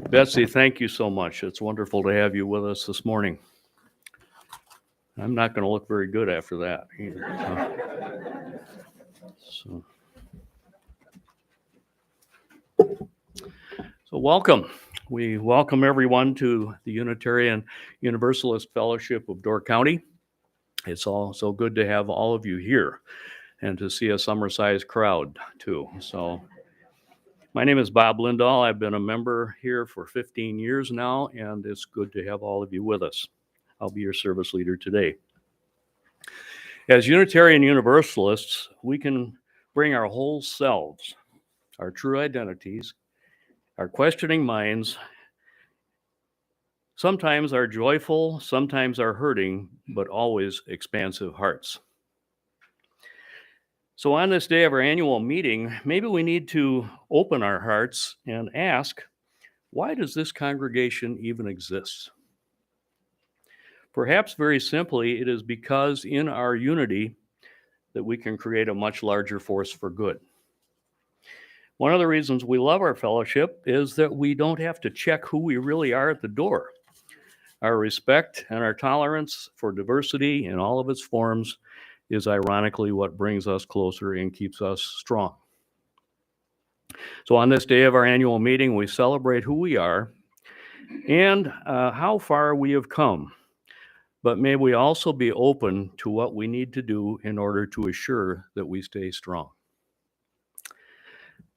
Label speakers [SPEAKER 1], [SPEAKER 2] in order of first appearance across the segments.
[SPEAKER 1] Betsy, thank you so much. It's wonderful to have you with us this morning. I'm not going to look very good after that either. So welcome. We welcome everyone to the Unitarian Universalist Fellowship of Door County. It's all so good to have all of you here and to see a summer-sized crowd too. So my name is Bob Lindahl. I've been a member here for 15 years now, and it's good to have all of you with us. I'll be your service leader today. As Unitarian Universalists, we can bring our whole selves, our true identities, our questioning minds, sometimes our joyful, sometimes our hurting, but always expansive hearts. So on this day of our annual meeting, maybe we need to open our hearts and ask, why does this congregation even exist? Perhaps very simply, it is because in our unity that we can create a much larger force for good. One of the reasons we love our fellowship is that we don't have to check who we really are at the door. Our respect and our tolerance for diversity in all of its forms is ironically what brings us closer and keeps us strong. So on this day of our annual meeting, we celebrate who we are and how far we have come. But may we also be open to what we need to do in order to assure that we stay strong.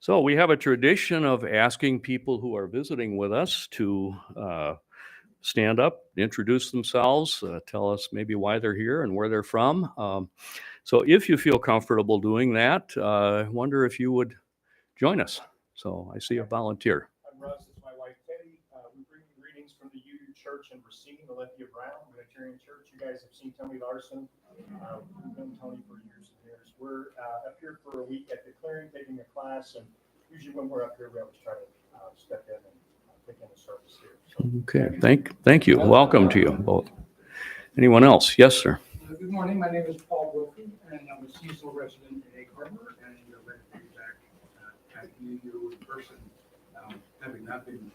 [SPEAKER 1] So we have a tradition of asking people who are visiting with us to stand up, introduce themselves, tell us maybe why they're here and where they're from. So if you feel comfortable doing that, I wonder if you would join us. So I see a volunteer.
[SPEAKER 2] I'm Russ, this is my wife Teddy. We bring you greetings from the UU Church in Racine, Olympia Brown, Unitarian Church. You guys have seen Tony Larson. We've known Tony for years and years. We're up here for a week at the clearing, taking a class, and usually when we're up here, we always try to step in and take in the service here. So,
[SPEAKER 1] okay, thank you. Welcome to you both. Anyone else? Yes, sir.
[SPEAKER 3] Good morning. My name is Paul Wilkie, and I'm a seasonal resident in Egg Harbor, and I'm ready to be back at UU in person, having not been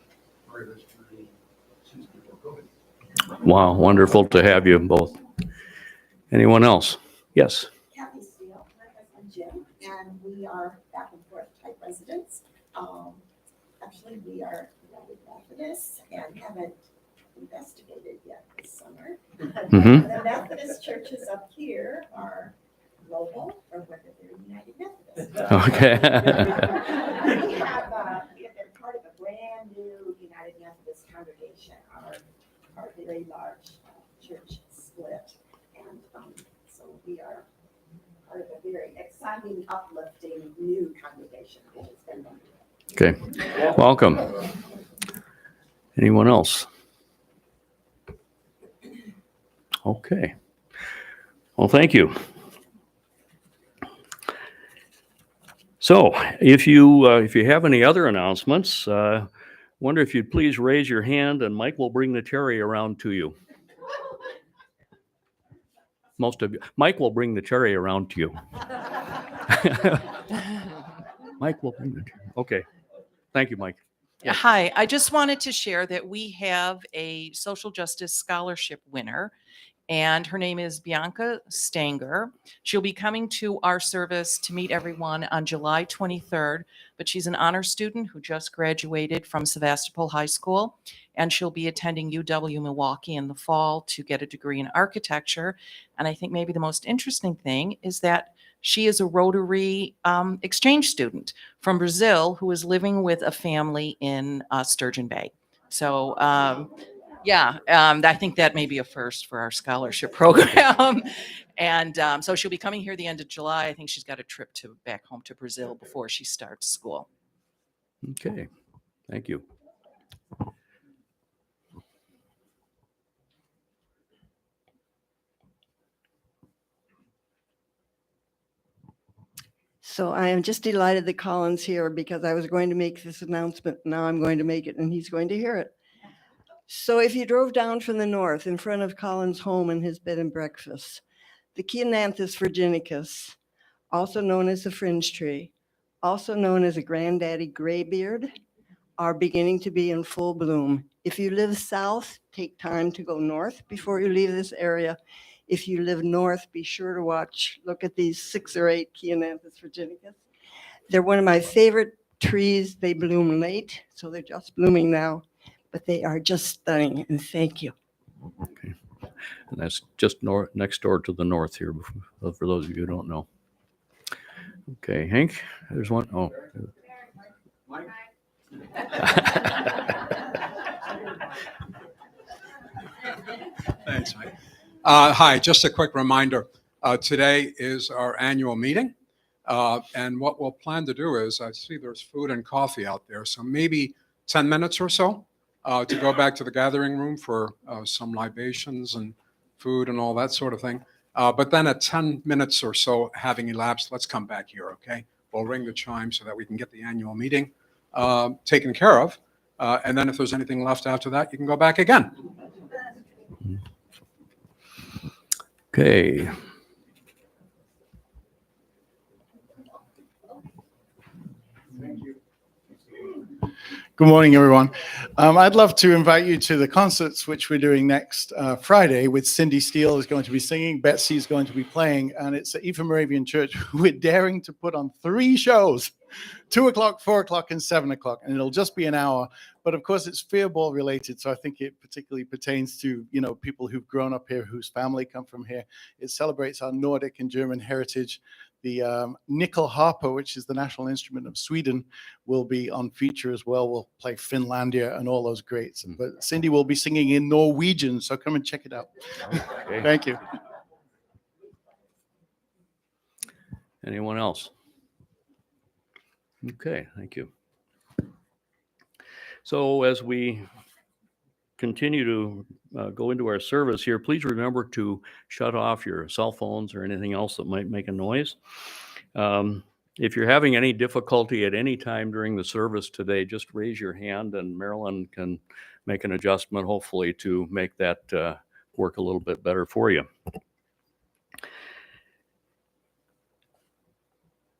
[SPEAKER 3] part of this journey since before COVID.
[SPEAKER 1] Wow, wonderful to have you both. Anyone else? Yes.
[SPEAKER 4] Kathy Steele, my husband Jim, and we are back and forth type residents. Actually, we are United Methodists and haven't investigated yet this summer.
[SPEAKER 1] Mm-hmm.
[SPEAKER 4] The Methodist churches up here are global, or whether they're United Methodist.
[SPEAKER 1] Okay.
[SPEAKER 4] we have been part of a brand new United Methodist congregation. Our very large church split, and so we are part of a very exciting, uplifting new congregation, which has been wonderful.
[SPEAKER 1] Okay, welcome. Anyone else? Okay. Well, thank you. So, if you have any other announcements, wonder if you'd please raise your hand, and Mike will bring the Terry around to you. Most of you. Mike will bring the Terry around to you. Mike will bring the Terry. Okay. Thank you, Mike. Yes.
[SPEAKER 5] Hi, I just wanted to share that we have a social justice scholarship winner, and her name is Bianca Stanger. She'll be coming to our service to meet everyone on July 23rd, but she's an honor student who just graduated from Sevastopol High School, and she'll be attending UW Milwaukee in the fall to get a degree in architecture. And I think maybe the most interesting thing is that she is a Rotary exchange student from Brazil who is living with a family in Sturgeon Bay. So I think that may be a first for our scholarship program. And so she'll be coming here the end of July. I think she's got a trip back home to Brazil before she starts school.
[SPEAKER 1] Okay, thank you.
[SPEAKER 6] So I am just delighted that Colin's here because I was going to make this announcement. Now I'm going to make it and he's going to hear it. So if you drove down from the north in front of Colin's home and his bed and breakfast, the Chiananthus virginicus, also known as the fringe tree, also known as a granddaddy graybeard, are beginning to be in full bloom. If you live south, take time to go north before you leave this area. If you live north, be sure to look at these 6 or 8 Chiananthus virginicus. They're one of my favorite trees. They bloom late, so they're just blooming now, but they are just stunning, and thank you.
[SPEAKER 1] And that's just next door to the north here, for those of you who don't know. Okay, Hank, there's one. Oh.
[SPEAKER 7] Thanks, Mike. Hi, just a quick reminder. Today is our annual meeting. And what we'll plan to do is, I see there's food and coffee out there, so maybe 10 minutes or so to go back to the gathering room for some libations and food and all that sort of thing. But then at 10 minutes or so having elapsed, let's come back here, okay? We'll ring the chime so that we can get the annual meeting taken care of. And then if there's anything left after that, you can go back again.
[SPEAKER 1] Okay.
[SPEAKER 8] Good morning, everyone. I'd love to invite you to the concerts, which we're doing next Friday with Cindy Steele is going to be singing, Betsy is going to be playing, and it's at Ephraim Moravian Church. We're daring to put on 3 shows, 2 o'clock, 4 o'clock, and 7 o'clock, and it'll just be an hour. But of course, it's Fairball related, so I think it particularly pertains to, people who've grown up here, whose family come from here. It celebrates our Nordic and German heritage. The nickel harper, which is the national instrument of Sweden, will be on feature as well. We'll play Finlandia and all those greats. But Cindy will be singing in Norwegian, so come and check it out.
[SPEAKER 1] Okay.
[SPEAKER 8] Thank you.
[SPEAKER 1] Anyone else? Okay, thank you. So as we continue to go into our service here, please remember to shut off your cell phones or anything else that might make a noise. If you're having any difficulty at any time during the service today, just raise your hand and Marilyn can make an adjustment, hopefully, to make that work a little bit better for you.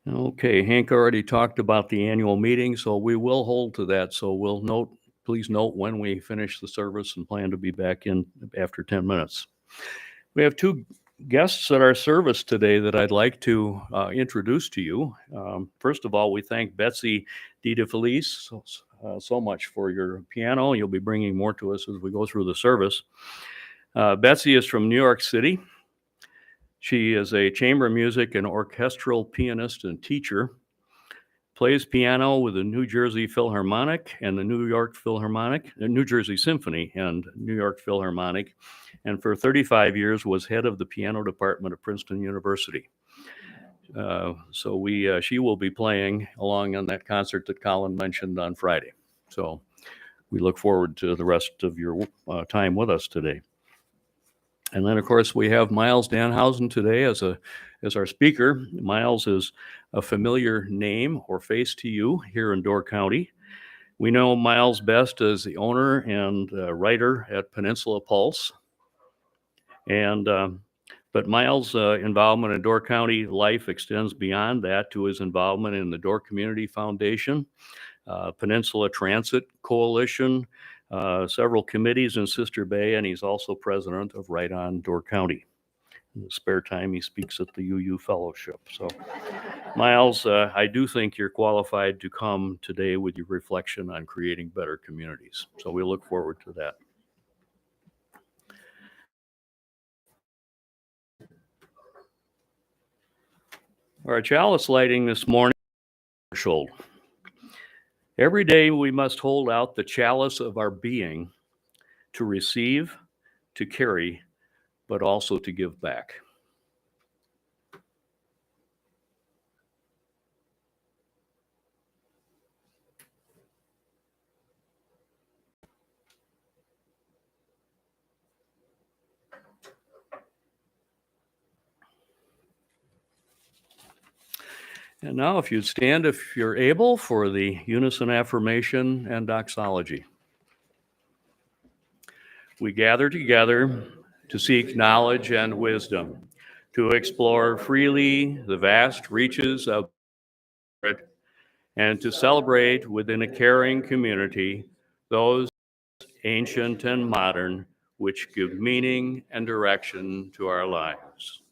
[SPEAKER 1] Okay, Hank already talked about the annual meeting, so we will hold to that. So we'll please note when we finish the service and plan to be back in after 10 minutes. We have 2 guests at our service today that I'd like to introduce to you. First of all, we thank Betsy DeFelice so much for your piano. You'll be bringing more to us as we go through the service. Betsy is from New York City. She is a chamber music and orchestral pianist and teacher. Plays piano with the New Jersey Philharmonic and the New Jersey Symphony and New York Philharmonic, and for 35 years was head of the piano department at Princeton University. So she will be playing along on that concert that Colin mentioned on Friday. So we look forward to the rest of your time with us today. And then, of course, we have Miles Danhausen today as our speaker. Miles is a familiar name or face to you here in Door County. We know Miles best as the owner and writer at Peninsula Pulse. But Miles' involvement in Door County life extends beyond that to his involvement in the Door Community Foundation, Peninsula Transit Coalition, several committees in Sister Bay, and he's also president of Right On Door County. In the spare time, he speaks at the UU Fellowship. So, Miles, I do think you're qualified to come today with your reflection on creating better communities. So we look forward to that. Our chalice lighting this morning. Every day we must hold out the chalice of our being to receive, to carry, but also to give back. And now if you'd stand, if you're able, for the unison affirmation and doxology. We gather together to seek knowledge and wisdom, to explore freely the vast reaches of Spirit, and to celebrate within a caring community those ancient and modern which give meaning and direction to our lives.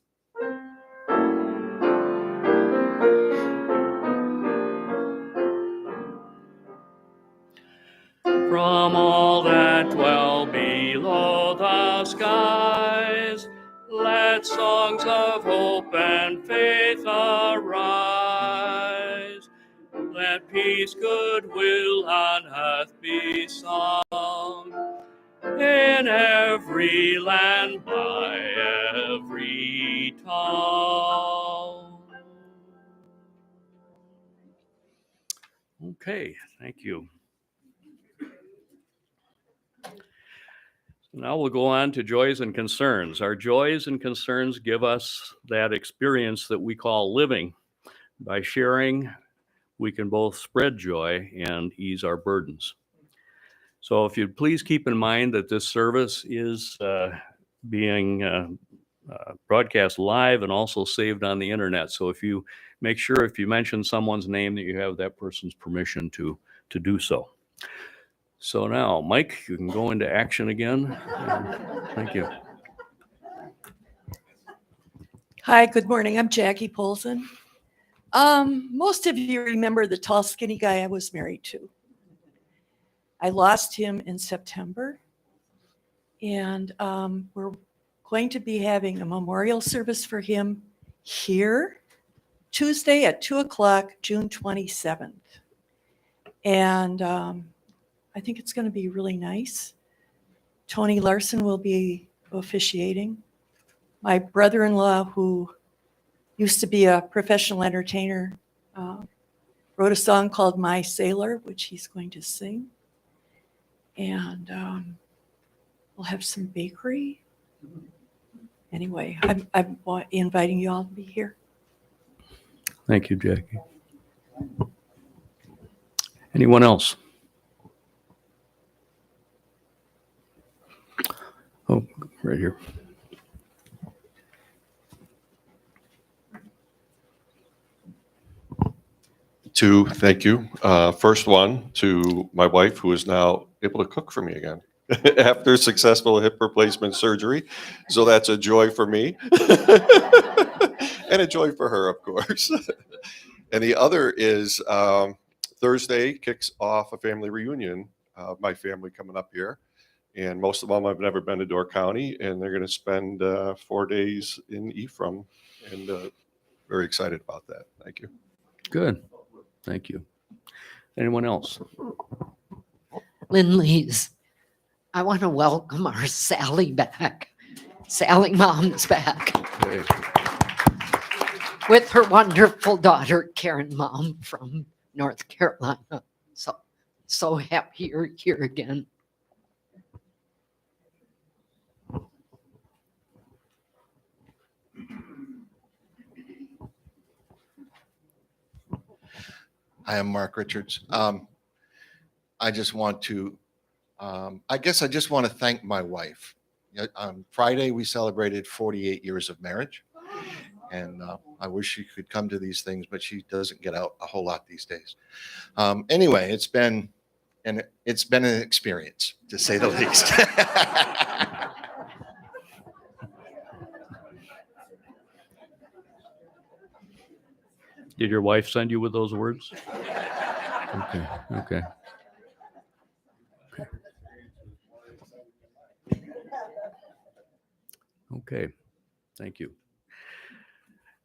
[SPEAKER 1] From all that dwell below the skies, let songs of hope and faith arise. Let peace, goodwill on earth be sung, in every land, by every tongue. Okay, thank you. Now we'll go on to joys and concerns. Our joys and concerns give us that experience that we call living. By sharing, we can both spread joy and ease our burdens. So if you'd please keep in mind that this service is being broadcast live and also saved on the internet. So if you make sure if you mention someone's name that you have that person's permission to do so. So now, Mike, you can go into action again. Thank you.
[SPEAKER 9] Hi, good morning. I'm Jackie Polson. Most of you remember the tall, skinny guy I was married to. I lost him in September, and we're going to be having a memorial service for him here Tuesday at 2 o'clock, June 27th. And I think it's going to be really nice. Tony Larson will be officiating. My brother-in-law, who used to be a professional entertainer, wrote a song called My Sailor, which he's going to sing. And we'll have some bakery. Anyway, I'm inviting you all to be here.
[SPEAKER 1] Thank you, Jackie. Anyone else? Oh, right here.
[SPEAKER 10] Thank you. First one, to my wife, who is now able to cook for me again after successful hip replacement surgery. So that's a joy for me and a joy for her, of course. And the other is Thursday kicks off a family reunion. My family coming up here. And most of them have never been to Door County, and they're going to spend 4 days in Ephraim, and very excited about that. Thank you.
[SPEAKER 1] Good. Thank you. Anyone else?
[SPEAKER 11] Lynn Lees, I want to welcome our Sally back. Sally Mom's back
[SPEAKER 1] Okay.
[SPEAKER 11] with her wonderful daughter, Karen Mom from North Carolina. So happy you're here again.
[SPEAKER 12] Hi, I'm Mark Richards. I just want to, I just want to thank my wife. On Friday, we celebrated 48 years of marriage. And I wish she could come to these things, but she doesn't get out a whole lot these days. Anyway, it's been an experience, to say the least.
[SPEAKER 1] Did your wife send you with those words? Okay. Okay. Okay. Thank you.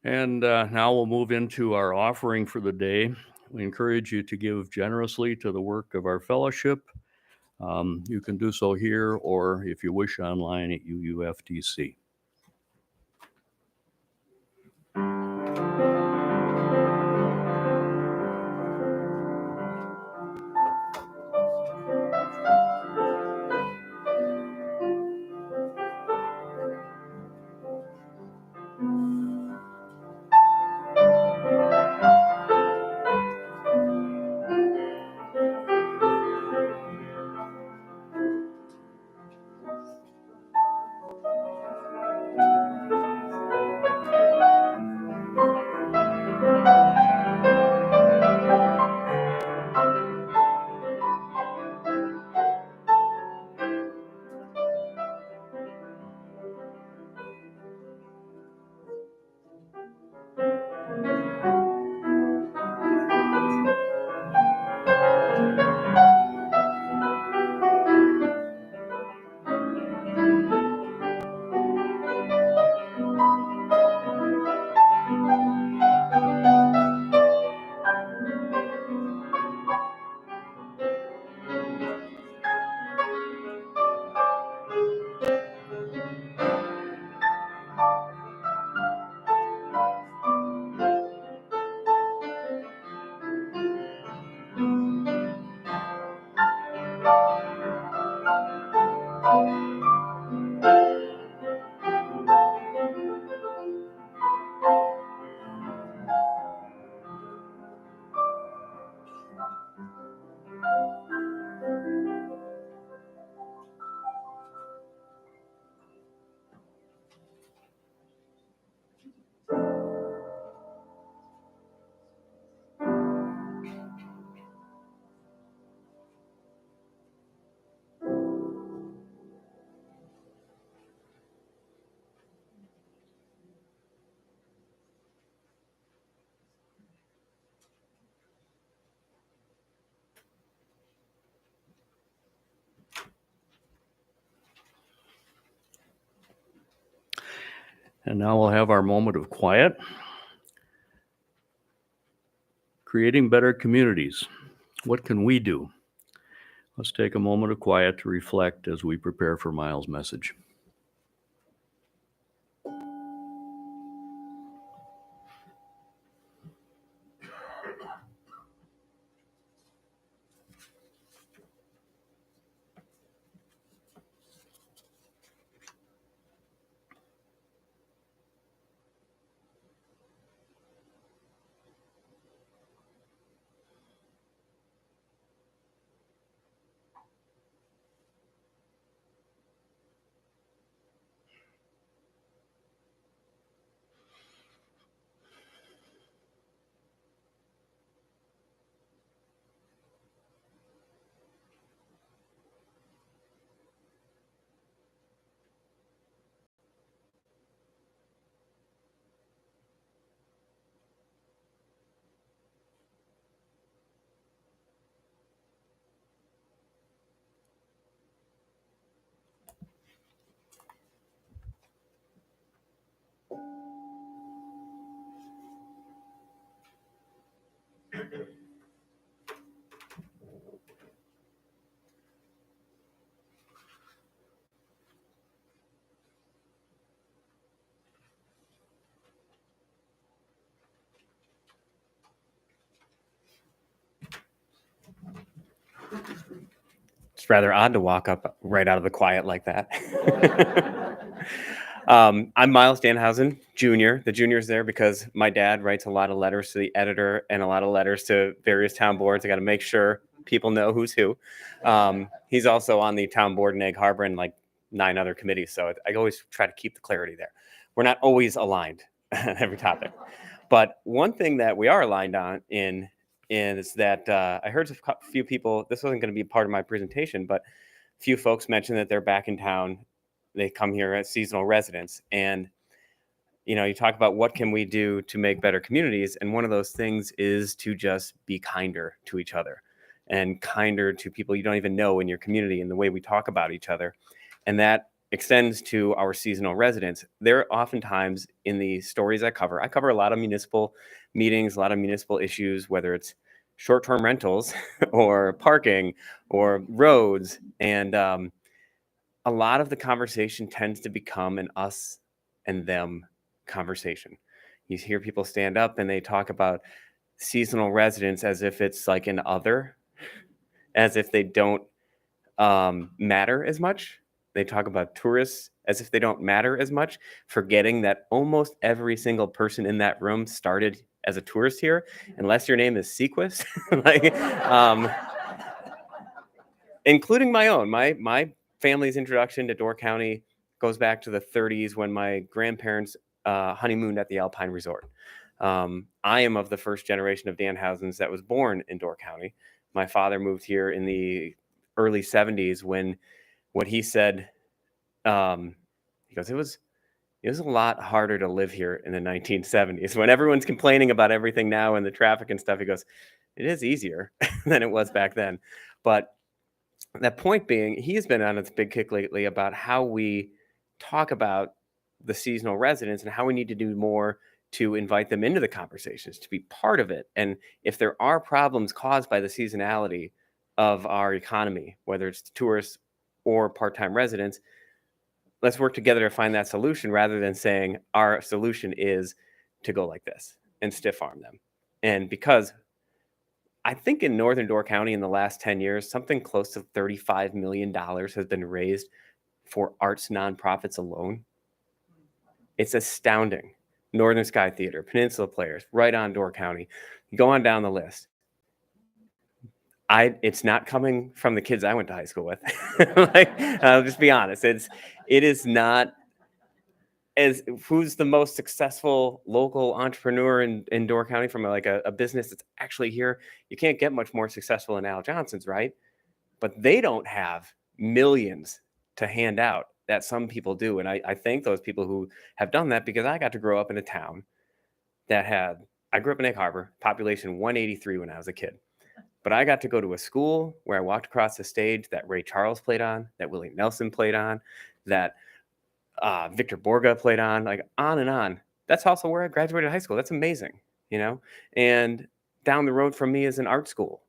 [SPEAKER 1] And now we'll move into our offering for the day. We encourage you to give generously to the work of our fellowship. You can do so here, or if you wish, online at UUFTC. And now we'll have our moment of quiet. Creating better communities. What can we do? Let's take a moment of quiet to reflect as we prepare for Miles' message.
[SPEAKER 13] It's rather odd to walk up right out of the quiet like that. I'm Miles Danhausen, Jr. The junior's there because my dad writes a lot of letters to the editor and a lot of letters to various town boards. I got to make sure people know who's who. He's also on the town board in Egg Harbor and like 9 other committees. So I always try to keep the clarity there. We're not always aligned on every topic. But one thing that we are aligned on is that I heard a few people, this wasn't going to be part of my presentation, but a few folks mentioned that they're back in town. They come here as seasonal residents. And, you know, you talk about what can we do to make better communities. And one of those things is to just be kinder to each other and kinder to people you don't even know in your community and the way we talk about each other. And that extends to our seasonal residents. They're oftentimes in the stories I cover a lot of municipal meetings, a lot of municipal issues, whether it's short-term rentals or parking or roads. And a lot of the conversation tends to become an us and them conversation. You hear people stand up and they talk about seasonal residents as if it's like an other, as if they don't matter as much. They talk about tourists as if they don't matter as much, forgetting that almost every single person in that room started as a tourist here, unless your name is Sequist, including my own. My family's introduction to Door County goes back to the 30s when my grandparents honeymooned at the Alpine Resort. I am of the first generation of Danhausens that was born in Door County. My father moved here in the early 70s when what he said, he goes, it was a lot harder to live here in the 1970s when everyone's complaining about everything now and the traffic and stuff. He goes, it is easier than it was back then. But that point being, he's been on its big kick lately about how we talk about the seasonal residents and how we need to do more to invite them into the conversations, to be part of it. And if there are problems caused by the seasonality of our economy, whether it's tourists or part-time residents, let's work together to find that solution rather than saying our solution is to go like this and stiff arm them. And because I think in Northern Door County in the last 10 years, something close to $35 million has been raised for arts nonprofits alone. It's astounding. Northern Sky Theater, Peninsula Players, right on Door County. Go on down the list. It's not coming from the kids I went to high school with. I'll just be honest. It is not as who's the most successful local entrepreneur in Door County from a business that's actually here. You can't get much more successful than Al Johnson's, right? But they don't have millions to hand out that some people do. And I thank those people who have done that because I got to grow up in a town that I grew up in Egg Harbor, population 183 when I was a kid. But I got to go to a school where I walked across the stage that Ray Charles played on, that Willie Nelson played on, that Victor Borga played on and on. That's also where I graduated high school. That's amazing, you know? And down the road from me is an art school.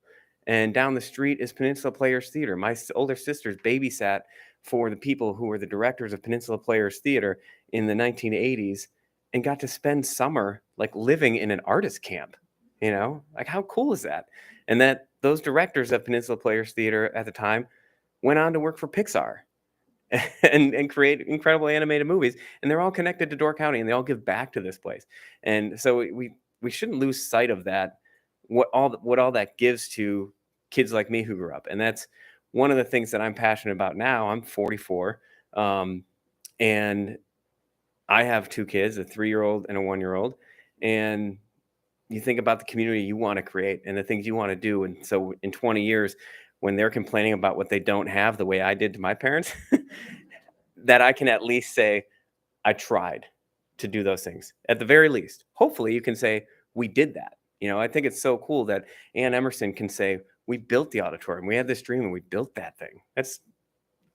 [SPEAKER 13] And down the street is Peninsula Players Theater. My older sisters babysat for the people who were the directors of Peninsula Players Theater in the 1980s and got to spend summer like living in an artist camp, you know? Like how cool is that? And that those directors of Peninsula Players Theater at the time went on to work for Pixar and create incredible animated movies. And they're all connected to Door County and they all give back to this place. And so we shouldn't lose sight of that, what all that gives to kids like me who grew up. And that's one of the things that I'm passionate about now. I'm 44, and I have 2 kids, a 3-year-old and a 1-year-old. And you think about the community you want to create and the things you want to do. And so in 20 years, when they're complaining about what they don't have the way I did to my parents, that I can at least say, I tried to do those things. At the very least, hopefully you can say, we did that. You know, I think it's so cool that Ann Emerson can say, we built the auditorium. We had this dream and we built that thing. That's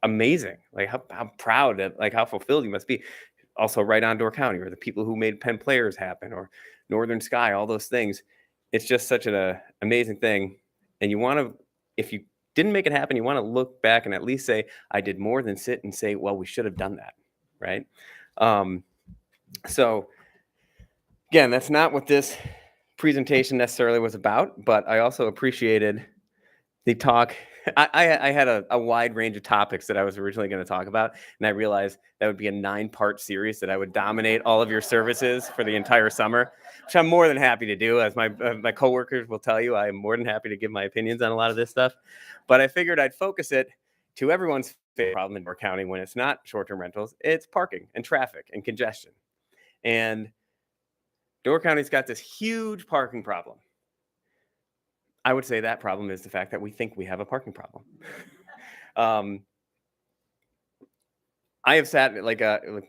[SPEAKER 13] amazing. Like how proud, like how fulfilled you must be. Also right on Door County, or the people who made Penn Players happen, or Northern Sky, all those things. It's just such an amazing thing. And you want to, if you didn't make it happen, you want to look back and at least say, I did more than sit and say, well, we should have done that. Right. So again, that's not what this presentation necessarily was about, but I also appreciated the talk. I had a wide range of topics that I was originally going to talk about, and I realized that would be a 9-part series that I would dominate all of your services for the entire summer, which I'm more than happy to do. As my coworkers will tell you, I am more than happy to give my opinions on a lot of this stuff. But I figured I'd focus it to everyone's favorite problem in Door County when it's not short-term rentals. It's parking and traffic and congestion. And Door County's got this huge parking problem. I would say that problem is the fact that we think we have a parking problem. I have sat, like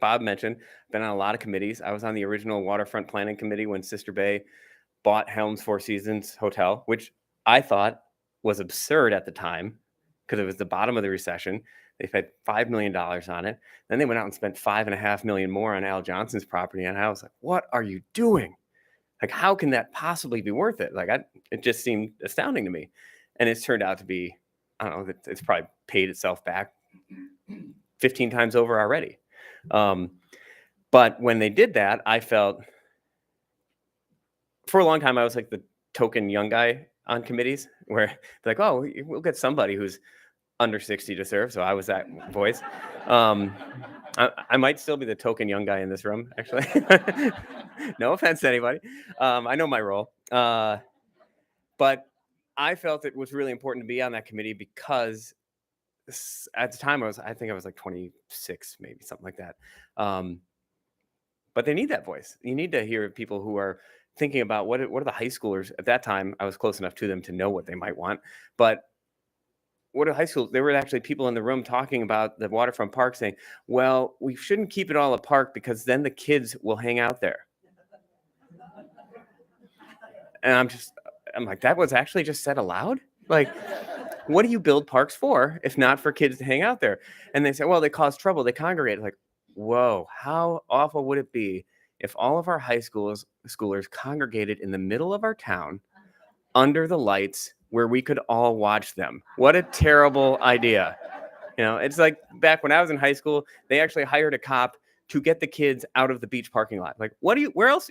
[SPEAKER 13] Bob mentioned, been on a lot of committees. I was on the original waterfront planning committee when Sister Bay bought Helms Four Seasons Hotel, which I thought was absurd at the time because it was the bottom of the recession. They spent $5 million on it. Then they went out and spent $5.5 million more on Al Johnson's property. And I was like, what are you doing? Like, how can that possibly be worth it? Like, it just seemed astounding to me. And it's turned out to be, I don't know, it's probably paid itself back 15 times over already. But when they did that, I felt, for a long time, I was like the token young guy on committees where they're like, oh, we'll get somebody who's under 60 to serve. So I was that voice. I might still be the token young guy in this room, actually. No offense to anybody. I know my role. But I felt it was really important to be on that committee because at the time I think I was like 26, maybe something like that. But they need that voice. You need to hear people who are thinking about what are the high schoolers at that time. I was close enough to them to know what they might want, but what are high schools? There were actually people in the room talking about the waterfront park saying, well, we shouldn't keep it all a park because then the kids will hang out there. And I'm like, that was actually just said aloud? Like, what do you build parks for if not for kids to hang out there? And they say, well, they cause trouble. They congregate. Like, whoa, how awful would it be if all of our high schoolers congregated in the middle of our town under the lights where we could all watch them? What a terrible idea. You know, it's like back when I was in high school, they actually hired a cop to get the kids out of the beach parking lot. Like, where else?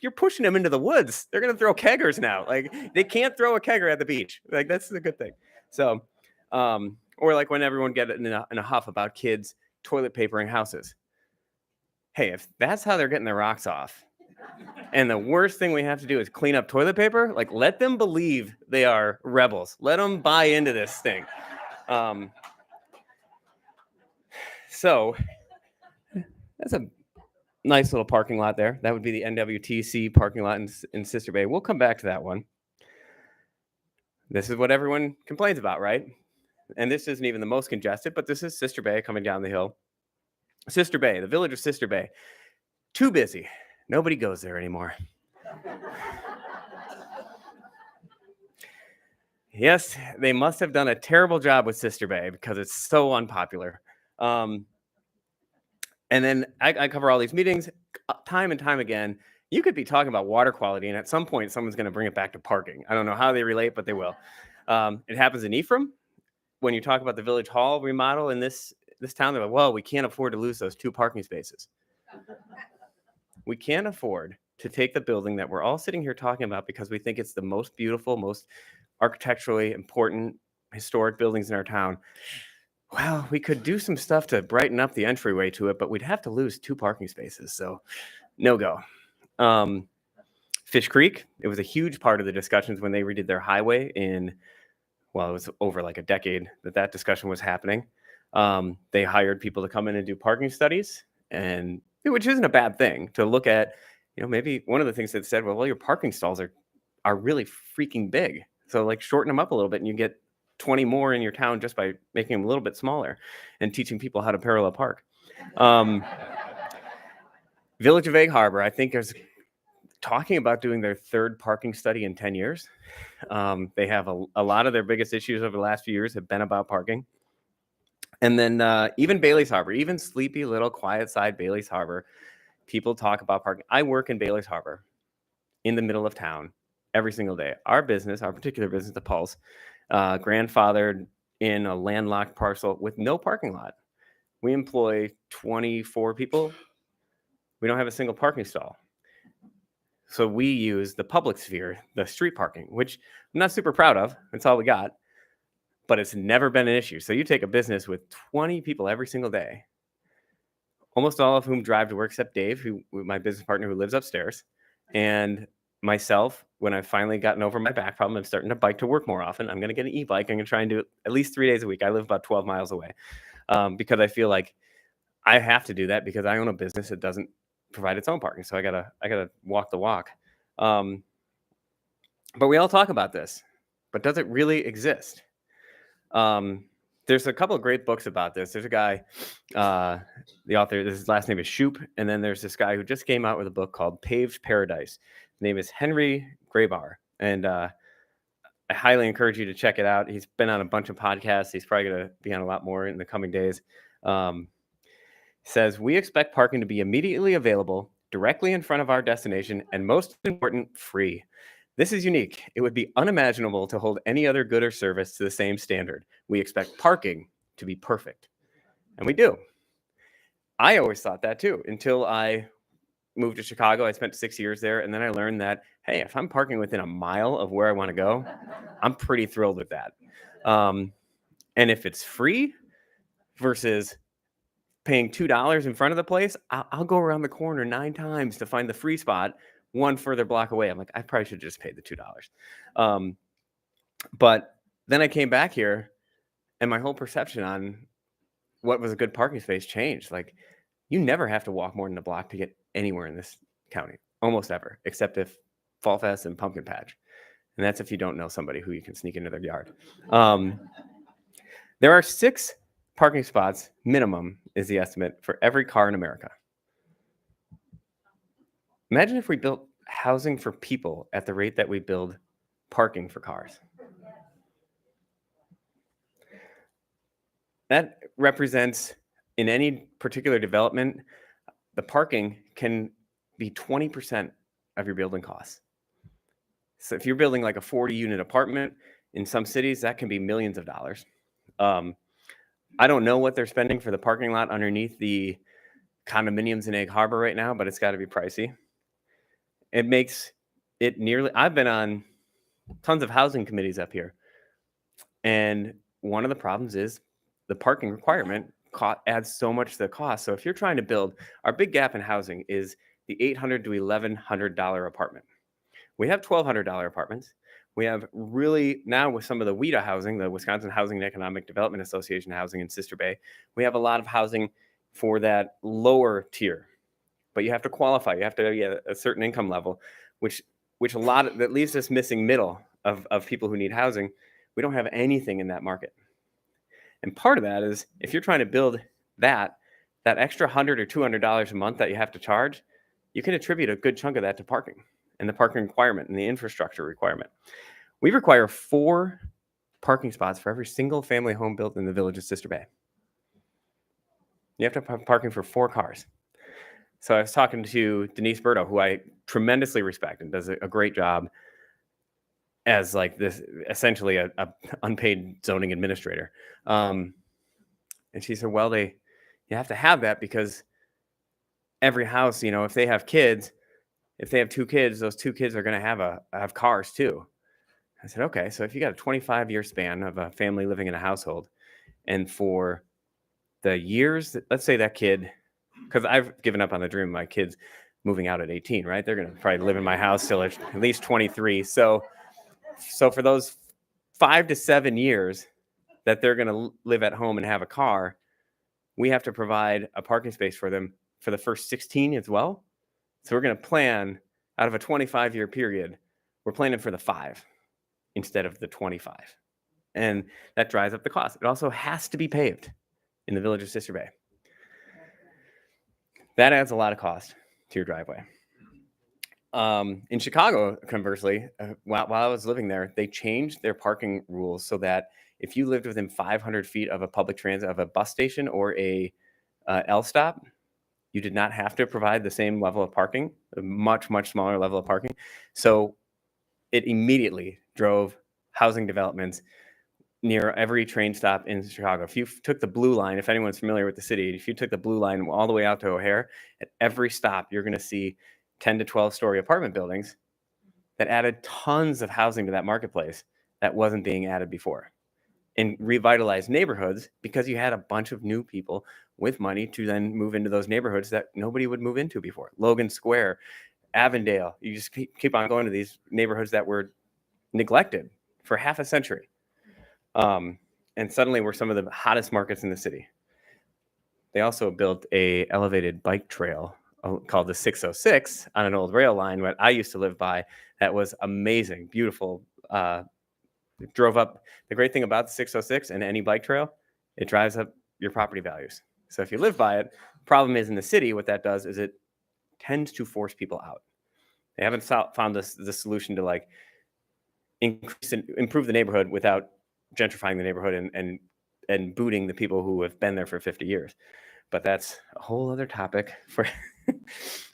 [SPEAKER 13] You're pushing them into the woods. They're going to throw keggers now. Like, they can't throw a kegger at the beach. Like, that's a good thing. So, or like when everyone get in a huff about kids toilet papering houses. Hey, if that's how they're getting their rocks off, and the worst thing we have to do is clean up toilet paper, like, let them believe they are rebels. Let them buy into this thing. So that's a nice little parking lot there. That would be the NWTC parking lot in Sister Bay. We'll come back to that one. This is what everyone complains about, right? And this isn't even the most congested, but this is Sister Bay coming down the hill. Sister Bay, the village of Sister Bay. Too busy. Nobody goes there anymore. Yes, they must have done a terrible job with Sister Bay because it's so unpopular. And then I cover all these meetings time and time again. You could be talking about water quality, and at some point, someone's going to bring it back to parking. I don't know how they relate, but they will. It happens in Ephraim. When you talk about the village hall remodel in this town, they're like, well, we can't afford to lose those 2 parking spaces. We can't afford to take the building that we're all sitting here talking about because we think it's the most beautiful, most architecturally important historic buildings in our town. Well, we could do some stuff to brighten up the entryway to it, but we'd have to lose 2 parking spaces. So no go. Fish Creek, it was a huge part of the discussions when they redid their highway in, well, it was over like a decade that discussion was happening. They hired people to come in and do parking studies, and which isn't a bad thing to look at. Maybe one of the things that said, well, your parking stalls are really freaking big. So like shorten them up a little bit and you get 20 more in your town just by making them a little bit smaller and teaching people how to parallel park. Village of Egg Harbor, I think, is talking about doing their 3rd parking study in 10 years. They have a lot of their biggest issues over the last few years have been about parking. And then even Bailey's Harbor, even sleepy little quiet side Bailey's Harbor, people talk about parking. I work in Bailey's Harbor in the middle of town every single day. Our particular business, the Pulse, grandfathered in a landlocked parcel with no parking lot. We employ 24 people. We don't have a single parking stall. So we use the public sphere, the street parking, which I'm not super proud of. That's all we got. But it's never been an issue. So you take a business with 20 people every single day, almost all of whom drive to work except Dave, my business partner who lives upstairs, and myself. When I've finally gotten over my back problem, I'm starting to bike to work more often. I'm going to get an e-bike. I'm going to try and do it at least 3 days a week. I live about 12 miles away because I feel like I have to do that because I own a business that doesn't provide its own parking. So I gotta walk the walk. But we all talk about this, but does it really exist? There's a couple of great books about this. There's a guy, the author, his last name is Shoup, and then there's this guy who just came out with a book called Paved Paradise. His name is Henry Graybar, and I highly encourage you to check it out. He's been on a bunch of podcasts. He's probably going to be on a lot more in the coming days. Says, we expect parking to be immediately available, directly in front of our destination, and most important, free. This is unique. It would be unimaginable to hold any other good or service to the same standard. We expect parking to be perfect. And we do. I always thought that too, until I moved to Chicago. I spent 6 years there, and then I learned that, hey, if I'm parking within a mile of where I want to go, I'm pretty thrilled with that. And if it's free versus paying $2 in front of the place, I'll go around the corner 9 times to find the free spot one further block away. I'm like, I probably should have just paid the $2. But then I came back here and my whole perception on what was a good parking space changed. Like, you never have to walk more than a block to get anywhere in this county, almost ever, except if Fall Fest and Pumpkin Patch. And that's if you don't know somebody who you can sneak into their yard. There are 6 parking spots minimum is the estimate for every car in America. Imagine if we built housing for people at the rate that we build parking for cars. That represents, in any particular development, the parking can be 20% of your building costs. So if you're building like a 40-unit apartment in some cities, that can be millions of dollars. I don't know what they're spending for the parking lot underneath the condominiums in Egg Harbor right now, but it's got to be pricey. It makes it nearly, I've been on tons of housing committees up here. And one of the problems is the parking requirement adds so much to the cost. So if you're trying to build, our big gap in housing is the $800 to $1,100 apartment. We have $1,200 apartments. We have really, now with some of the WHEDA housing, the Wisconsin Housing and Economic Development Association housing in Sister Bay, we have a lot of housing for that lower tier. But you have to qualify. You have to get a certain income level, which a lot of, that leaves us missing middle of people who need housing. We don't have anything in that market. And part of that is if you're trying to build that extra $100 or $200 a month that you have to charge, you can attribute a good chunk of that to parking and the parking requirement and the infrastructure requirement. We require 4 parking spots for every single family home built in the village of Sister Bay. You have to have parking for 4 cars. So I was talking to Denise Berto, who I tremendously respect and does a great job as like this, essentially a unpaid zoning administrator. And she said, well, you have to have that because every house, you know, if they have 2 kids, those 2 kids are going to have cars too. I said, okay, so if you got a 25-year span of a family living in a household, and for the years, let's say that kid, because I've given up on the dream of my kids moving out at 18, right? They're going to probably live in my house till at least 23. So for those 5 to 7 years that they're going to live at home and have a car, we have to provide a parking space for them for the first 16 as well. So we're going to plan out of a 25-year period, we're planning for the 5 instead of the 25. And that drives up the cost. It also has to be paved in the village of Sister Bay. That adds a lot of cost to your driveway. In Chicago, conversely, while I was living there, they changed their parking rules so that if you lived within 500 feet of a public transit, of a bus station or a L stop, you did not have to provide the same level of parking, a much, much smaller level of parking. So it immediately drove housing developments near every train stop in Chicago. If you took the Blue Line, if anyone's familiar with the city, if you took the Blue Line all the way out to O'Hare, at every stop, you're going to see 10 to 12-story apartment buildings that added tons of housing to that marketplace that wasn't being added before. And revitalized neighborhoods because you had a bunch of new people with money to then move into those neighborhoods that nobody would move into before. Logan Square, Avondale, you just keep on going to these neighborhoods that were neglected for half a century. And suddenly we're some of the hottest markets in the city. They also built a elevated bike trail called the 606 on an old rail line that I used to live by. That was amazing, beautiful. Drove up. The great thing about the 606 and any bike trail, it drives up your property values. So if you live by it, problem is in the city, what that does is it tends to force people out. They haven't found the solution to like increase and improve the neighborhood without gentrifying the neighborhood and booting the people who have been there for 50 years. But that's a whole other topic for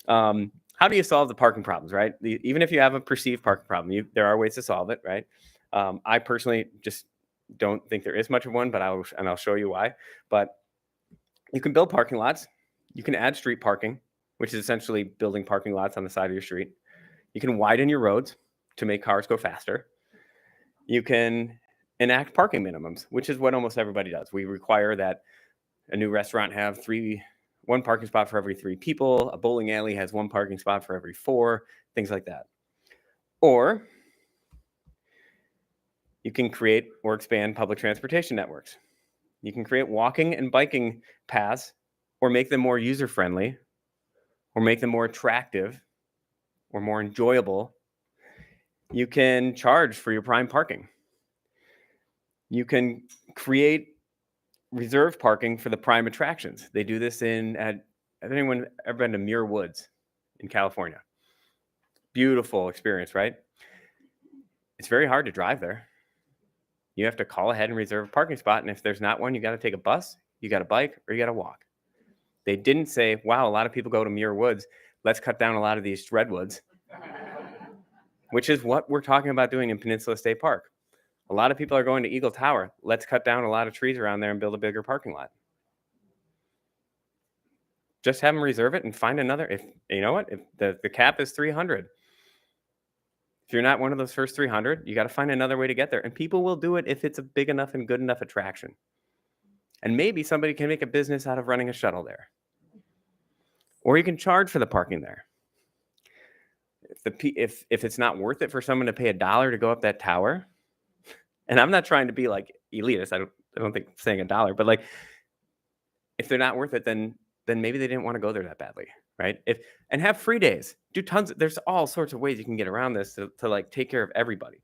[SPEAKER 13] how do you solve the parking problems, right? Even if you have a perceived parking problem, there are ways to solve it, right? I personally just don't think there is much of one, but I'll show you why. But you can build parking lots. You can add street parking, which is essentially building parking lots on the side of your street. You can widen your roads to make cars go faster. You can enact parking minimums, which is what almost everybody does. We require that a new restaurant have one parking spot for every 3 people. A bowling alley has 1 parking spot for every 4, things like that. Or you can create or expand public transportation networks. You can create walking and biking paths or make them more user-friendly or make them more attractive or more enjoyable. You can charge for your prime parking. You can create reserved parking for the prime attractions. They do this has anyone ever been to Muir Woods in California? Beautiful experience, right? It's very hard to drive there. You have to call ahead and reserve a parking spot. And if there's not one, you got to take a bus, you got to bike, or you got to walk. They didn't say, wow, a lot of people go to Muir Woods. Let's cut down a lot of these redwoods, which is what we're talking about doing in Peninsula State Park. A lot of people are going to Eagle Tower. Let's cut down a lot of trees around there and build a bigger parking lot. Just have them reserve it and find another. If you know what, if the cap is 300. If you're not one of those first 300, you got to find another way to get there. And people will do it if it's a big enough and good enough attraction. And maybe somebody can make a business out of running a shuttle there. Or you can charge for the parking there. If it's not worth it for someone to pay $1 to go up that tower, and I'm not trying to be like elitist, I don't think saying $1, but like if they're not worth it, then maybe they didn't want to go there that badly, right? And have free days. Do there's all sorts of ways you can get around this to like take care of everybody.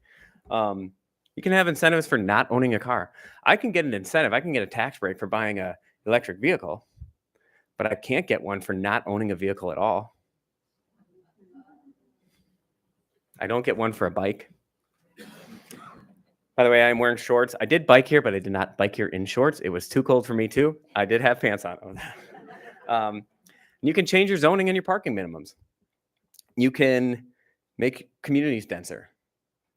[SPEAKER 13] You can have incentives for not owning a car. I can get an incentive. I can get a tax break for buying an electric vehicle, but I can't get one for not owning a vehicle at all. I don't get one for a bike. By the way, I'm wearing shorts. I did bike here, but I did not bike here in shorts. It was too cold for me too. I did have pants on. You can change your zoning and your parking minimums. You can make communities denser.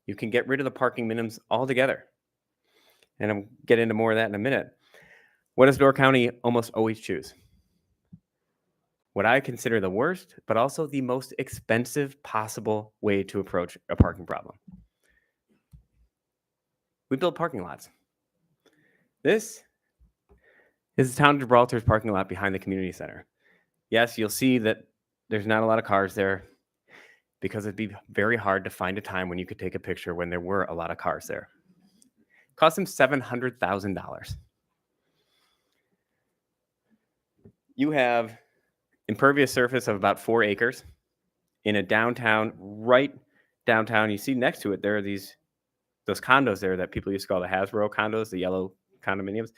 [SPEAKER 13] You can get rid of the parking minimums altogether. And I'll get into more of that in a minute. What does Door County almost always choose? What I consider the worst, but also the most expensive possible way to approach a parking problem. We build parking lots. This is the town of Gibraltar's parking lot behind the community center. Yes, you'll see that there's not a lot of cars there because it'd be very hard to find a time when you could take a picture when there were a lot of cars there. It cost them $700,000. You have impervious surface of about 4 acres in a downtown, right downtown. You see next to it, there are those condos there that people used to call the Hasbro condos, the yellow condominiums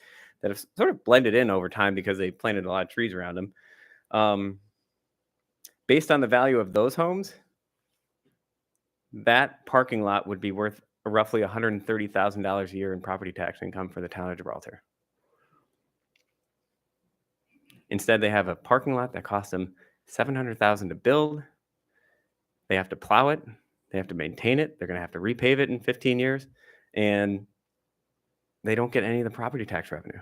[SPEAKER 13] that have sort of blended in over time because they planted a lot of trees around them. Based on the value of those homes, that parking lot would be worth roughly $130,000 a year in property tax income for the town of Gibraltar. Instead, they have a parking lot that costs them $700,000 to build. They have to plow it. They have to maintain it. They're going to have to repave it in 15 years. And they don't get any of the property tax revenue.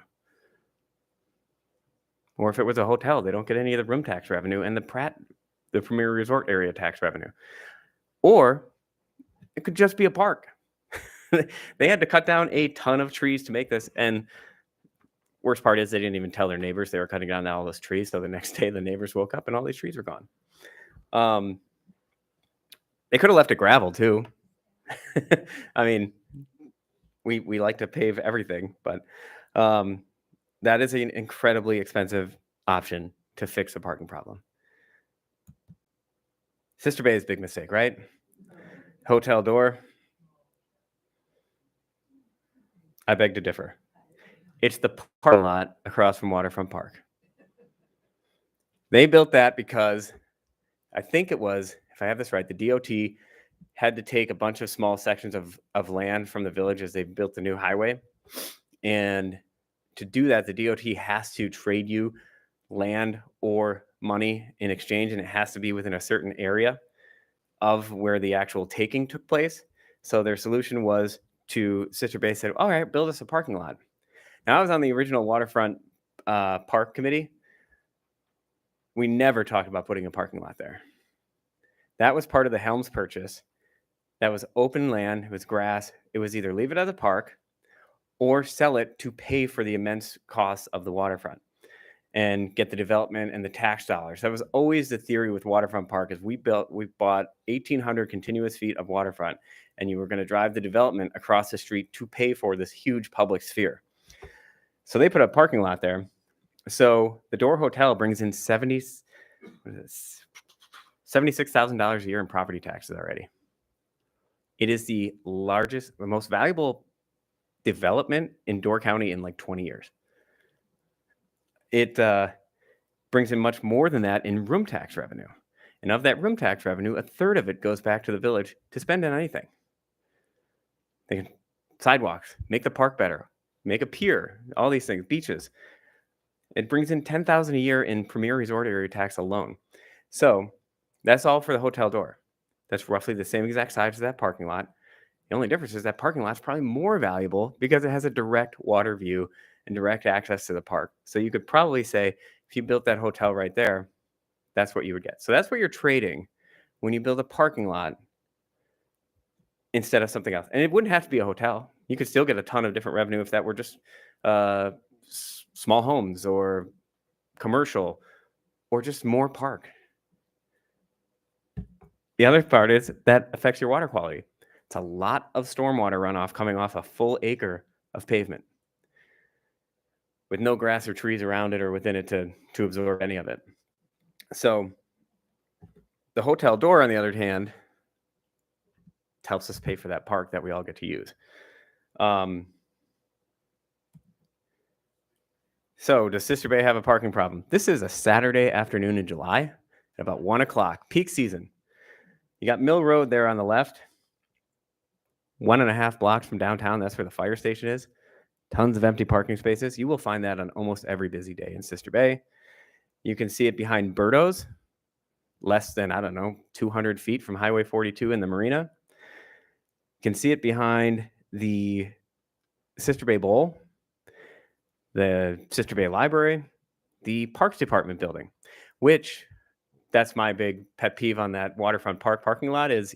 [SPEAKER 13] Or if it was a hotel, they don't get any of the room tax revenue and the Premier Resort Area tax revenue. Or it could just be a park. They had to cut down a ton of trees to make this. And worst part is they didn't even tell their neighbors they were cutting down all those trees. So the next day the neighbors woke up and all these trees were gone. They could have left it gravel too. I mean, we like to pave everything, but that is an incredibly expensive option to fix the parking problem. Sister Bay is a big mistake, right? Hotel Door. I beg to differ. It's the parking lot across from Waterfront Park. They built that because I think it was, if I have this right, the DOT had to take a bunch of small sections of land from the village as they built the new highway. And to do that, the DOT has to trade you land or money in exchange, and it has to be within a certain area of where the actual taking took place. So their solution was to Sister Bay said, all right, build us a parking lot. Now, I was on the original Waterfront Park Committee. We never talked about putting a parking lot there. That was part of the Helms purchase. That was open land. It was grass. It was either leave it as a park or sell it to pay for the immense costs of the waterfront and get the development and the tax dollars. That was always the theory with Waterfront Park is we bought 1,800 continuous feet of waterfront, and you were going to drive the development across the street to pay for this huge public sphere. So they put a parking lot there. So the Door Hotel brings in $76,000 a year in property taxes already. It is the largest, the most valuable development in Door County in like 20 years. It brings in much more than that in room tax revenue. And of that room tax revenue, a third of it goes back to the village to spend on anything. They can sidewalks, make the park better, make a pier, all these things, beaches. It brings in $10,000 a year in Premier Resort Area tax alone. So that's all for the Hotel Door. That's roughly the same exact size as that parking lot. The only difference is that parking lot's probably more valuable because it has a direct water view and direct access to the park. So you could probably say, if you built that hotel right there, that's what you would get. So that's what you're trading when you build a parking lot instead of something else. And it wouldn't have to be a hotel. You could still get a ton of different revenue if that were just small homes or commercial or just more park. The other part is that affects your water quality. It's a lot of stormwater runoff coming off a full acre of pavement with no grass or trees around it or within it to absorb any of it. So the Hotel Door, on the other hand, helps us pay for that park that we all get to use. So does Sister Bay have a parking problem? This is a Saturday afternoon in July at about 1 o'clock, peak season. You got Mill Road there on the left, 1.5 blocks from downtown. That's where the fire station is. Tons of empty parking spaces. You will find that on almost every busy day in Sister Bay. You can see it behind Birdo's, less than, I don't know, 200 feet from Highway 42 in the marina. You can see it behind the Sister Bay Bowl, the Sister Bay Library, the Parks Department building, which that's my big pet peeve on that waterfront park parking lot is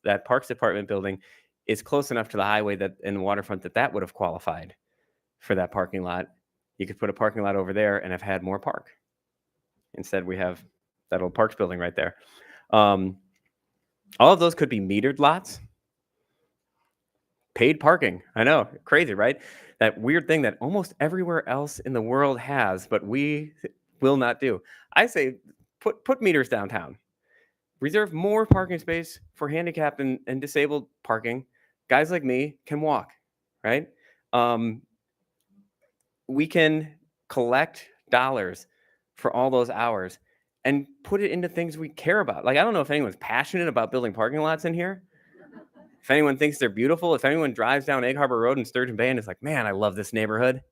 [SPEAKER 13] that Parks Department building is close enough to the highway that in the waterfront that would have qualified for that parking lot. You could put a parking lot over there and have had more park. Instead, we have that old Parks building right there. All of those could be metered lots. Paid parking. I know, crazy, right? That weird thing that almost everywhere else in the world has, but we will not do. I say put meters downtown. Reserve more parking space for handicapped and disabled parking. Guys like me can walk, right? We can collect dollars for all those hours and put it into things we care about. Like, I don't know if anyone's passionate about building parking lots in here. If anyone thinks they're beautiful, if anyone drives down Egg Harbor Road in Sturgeon Bay and is like, man, I love this neighborhood.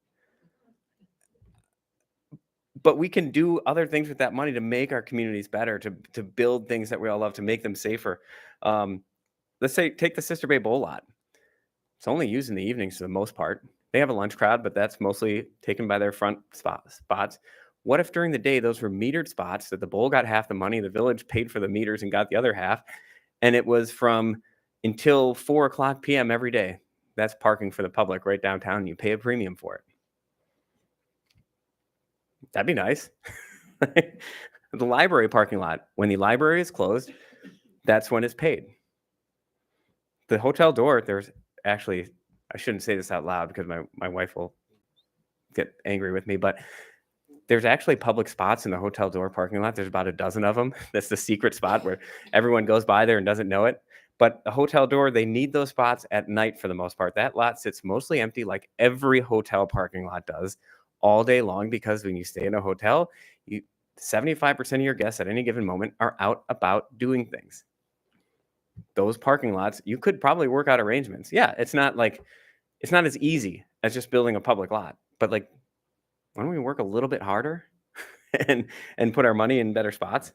[SPEAKER 13] But we can do other things with that money to make our communities better, to build things that we all love, to make them safer. Let's say, take the Sister Bay Bowl lot. It's only used in the evenings for the most part. They have a lunch crowd, but that's mostly taken by their front spots. What if during the day those were metered spots, that the bowl got half the money, the village paid for the meters and got the other half, and it was from until 4:00 p.m. every day? That's parking for the public right downtown, and you pay a premium for it. That'd be nice. The library parking lot, when the library is closed, that's when it's paid. The hotel door, there's actually, I shouldn't say this out loud because my wife will get angry with me, but there's actually public spots in the hotel door parking lot. There's about a dozen of them. That's the secret spot where everyone goes by there and doesn't know it. But the hotel door, they need those spots at night for the most part. That lot sits mostly empty, like every hotel parking lot does, all day long, because when you stay in a hotel, 75% of your guests at any given moment are out about doing things. Those parking lots, you could probably work out arrangements. Yeah, it's not as easy as just building a public lot, but like, why don't we work a little bit harder and put our money in better spots?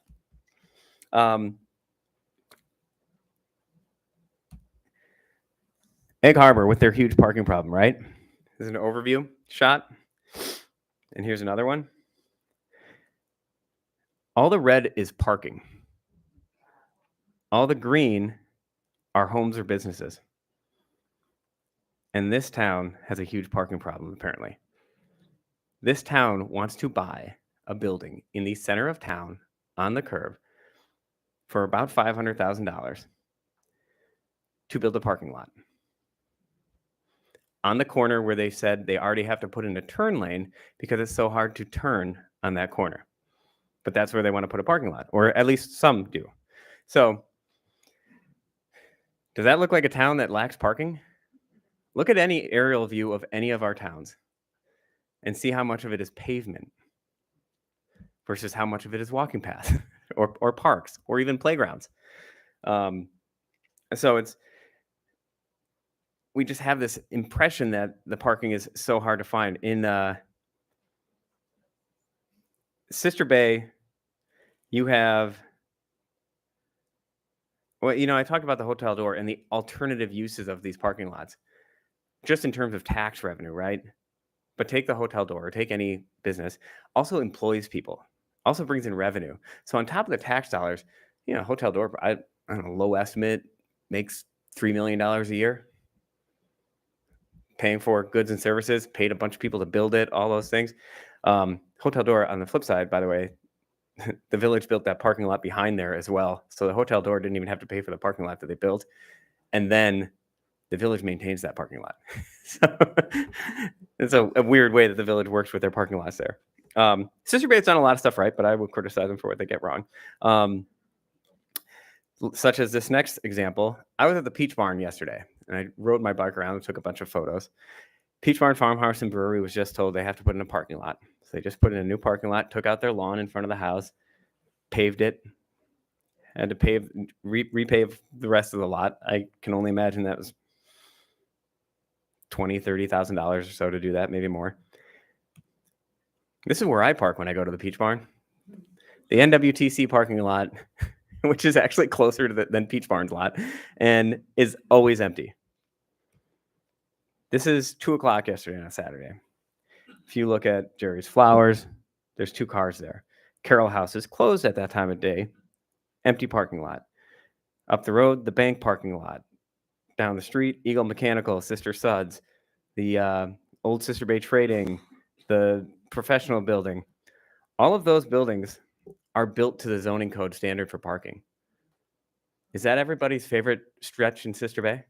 [SPEAKER 13] Egg Harbor with their huge parking problem, right? This is an overview shot. And here's another one. All the red is parking. All the green are homes or businesses. And this town has a huge parking problem, apparently. This town wants to buy a building in the center of town on the curb for about $500,000 to build a parking lot. On the corner where they said they already have to put in a turn lane because it's so hard to turn on that corner. But that's where they want to put a parking lot, or at least some do. So, does that look like a town that lacks parking? Look at any aerial view of any of our towns and see how much of it is pavement versus how much of it is walking paths or parks or even playgrounds. So we just have this impression that the parking is so hard to find. In Sister Bay, you have, well, I talked about the hotel door and the alternative uses of these parking lots, just in terms of tax revenue, right? But take the hotel door, or take any business, also employs people, also brings in revenue. So on top of the tax dollars, hotel door, I don't know, low estimate, makes $3 million a year. Paying for goods and services, paid a bunch of people to build it, all those things. Hotel door, on the flip side, by the way, the village built that parking lot behind there as well. So the hotel door didn't even have to pay for the parking lot that they built. And then the village maintains that parking lot. So it's a weird way that the village works with their parking lots there. Sister Bay's done a lot of stuff right, but I would criticize them for what they get wrong. Such as this next example. I was at the Peach Barn yesterday, and I rode my bike around and took a bunch of photos. Peach Barn Farmhouse and Brewery was just told they have to put in a parking lot. So they just put in a new parking lot, took out their lawn in front of the house, paved it, had to repave the rest of the lot. I can only imagine that was $20,000, $30,000 or so to do that, maybe more. This is where I park when I go to the Peach Barn. the NWTC parking lot, which is actually closer to than Peach Barn's lot, and is always empty. This is 2:00 yesterday on a Saturday. If you look at Jerry's Flowers, there's 2 cars there. Carroll House is closed at that time of day, empty parking lot. Up the road, the bank parking lot. Down the street, Eagle Mechanical, Sister Suds, the old Sister Bay Trading, the professional building. All of those buildings are built to the zoning code standard for parking. Is that everybody's favorite stretch in Sister Bay?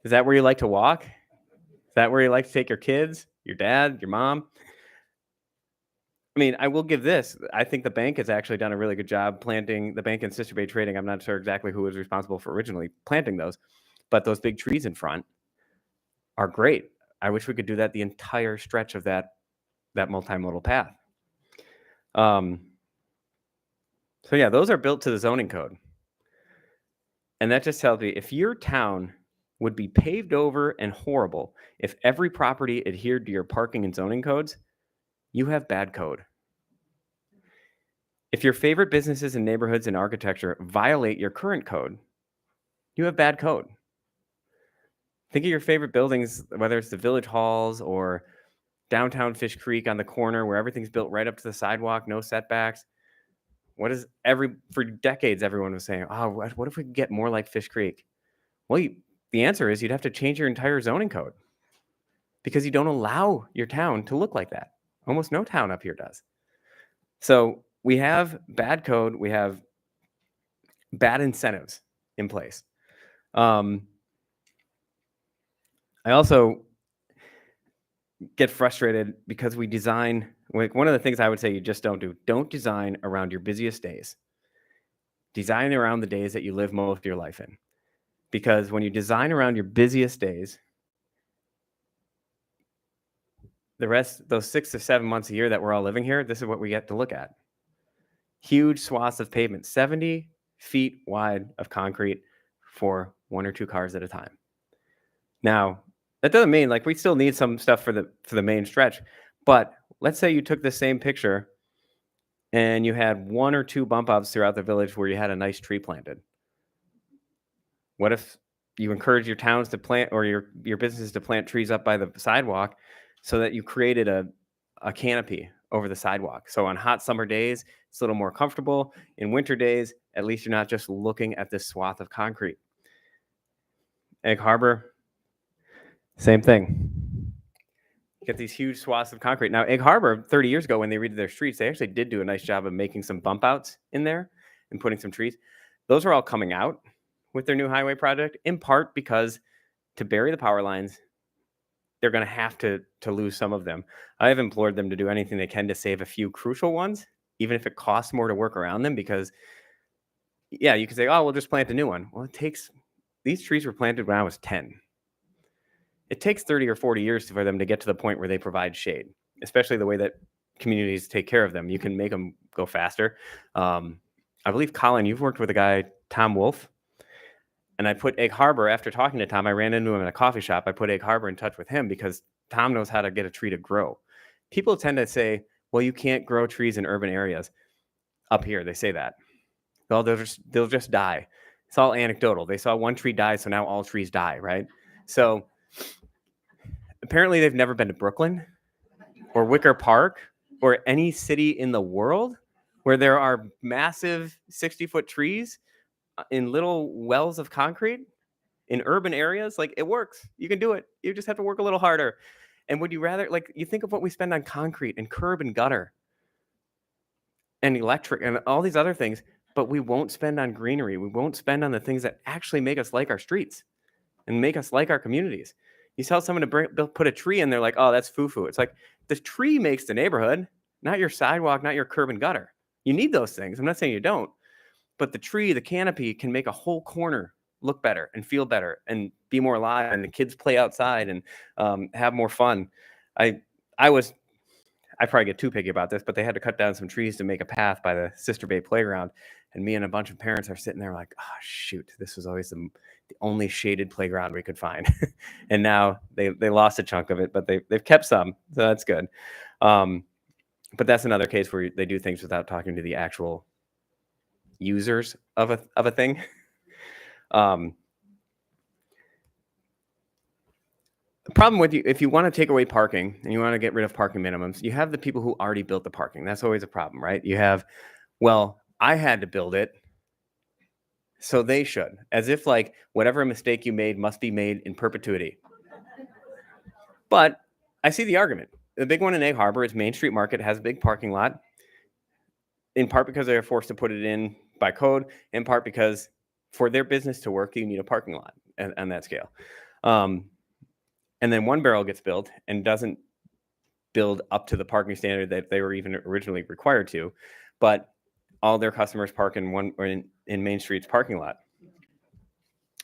[SPEAKER 13] Is that where you like to walk? Is that where you like to take your kids, your dad, your mom? I mean, I will give this. I think the bank has actually done a really good job planting the bank and Sister Bay Trading. I'm not sure exactly who was responsible for originally planting those, but those big trees in front are great. I wish we could do that the entire stretch of that multimodal path. So yeah, those are built to the zoning code. And that just tells me if your town would be paved over and horrible if every property adhered to your parking and zoning codes, you have bad code. If your favorite businesses and neighborhoods and architecture violate your current code, you have bad code. Think of your favorite buildings, whether it's the village halls or downtown Fish Creek on the corner where everything's built right up to the sidewalk, no setbacks. For decades, everyone was saying, oh, what if we could get more like Fish Creek? Well, the answer is you'd have to change your entire zoning code because you don't allow your town to look like that. Almost no town up here does. So we have bad code. We have bad incentives in place. I also get frustrated because we design, like one of the things I would say you just don't design around your busiest days. Design around the days that you live most of your life in. Because when you design around your busiest days, the rest, those 6 to 7 months a year that we're all living here, this is what we get to look at. Huge swaths of pavement, 70 feet wide of concrete for 1 or 2 cars at a time. Now, that doesn't mean like we still need some stuff for the main stretch, but let's say you took the same picture and you had 1 or 2 bump outs throughout the village where you had a nice tree planted. What if you encourage your towns to plant or your businesses to plant trees up by the sidewalk so that you created a canopy over the sidewalk? So on hot summer days, it's a little more comfortable. In winter days, at least you're not just looking at this swath of concrete. Egg Harbor, same thing. Get these huge swaths of concrete. Now, Egg Harbor, 30 years ago when they redid their streets, they actually did do a nice job of making some bump outs in there and putting some trees. Those are all coming out with their new highway project, in part because to bury the power lines, they're going to have to lose some of them. I have implored them to do anything they can to save a few crucial ones, even if it costs more to work around them, because, yeah, you can say, oh, we'll just plant a new one. Well, these trees were planted when I was 10. It takes 30 or 40 years for them to get to the point where they provide shade, especially the way that communities take care of them. You can make them go faster. I believe, Colin, you've worked with a guy, Tom Wolf, and I put Egg Harbor, after talking to Tom, I ran into him in a coffee shop. I put Egg Harbor in touch with him because Tom knows how to get a tree to grow. People tend to say, well, you can't grow trees in urban areas. Up here, they say that. Well, they'll just die. It's all anecdotal. They saw one tree die, so now all trees die, right? So apparently they've never been to Brooklyn or Wicker Park or any city in the world where there are massive 60-foot trees in little wells of concrete in urban areas. Like, it works. You can do it. You just have to work a little harder. And would you rather, like, you think of what we spend on concrete and curb and gutter and electric and all these other things, but we won't spend on greenery. We won't spend on the things that actually make us like our streets and make us like our communities. You tell someone to put a tree in, they're like, oh, that's foo-foo. It's like, the tree makes the neighborhood, not your sidewalk, not your curb and gutter. You need those things. I'm not saying you don't. But the tree, the canopy can make a whole corner look better and feel better and be more alive, and the kids play outside and have more fun. I probably get too picky about this, but they had to cut down some trees to make a path by the Sister Bay playground. And me and a bunch of parents are sitting there like, oh, shoot, this was always the only shaded playground we could find. And now they lost a chunk of it, but they've kept some. So that's good. but that's another case where they do things without talking to the actual users of a thing. The problem with you, if you want to take away parking and you want to get rid of parking minimums, you have the people who already built the parking. That's always a problem, right? You have, well, I had to build it, so they should, as if like whatever mistake you made must be made in perpetuity. But I see the argument. The big one in Egg Harbor is Main Street Market has a big parking lot, in part because they are forced to put it in by code, in part because for their business to work, you need a parking lot on that scale. And then One Barrel gets built and doesn't build up to the parking standard that they were even originally required to, but all their customers park in Main Street's parking lot.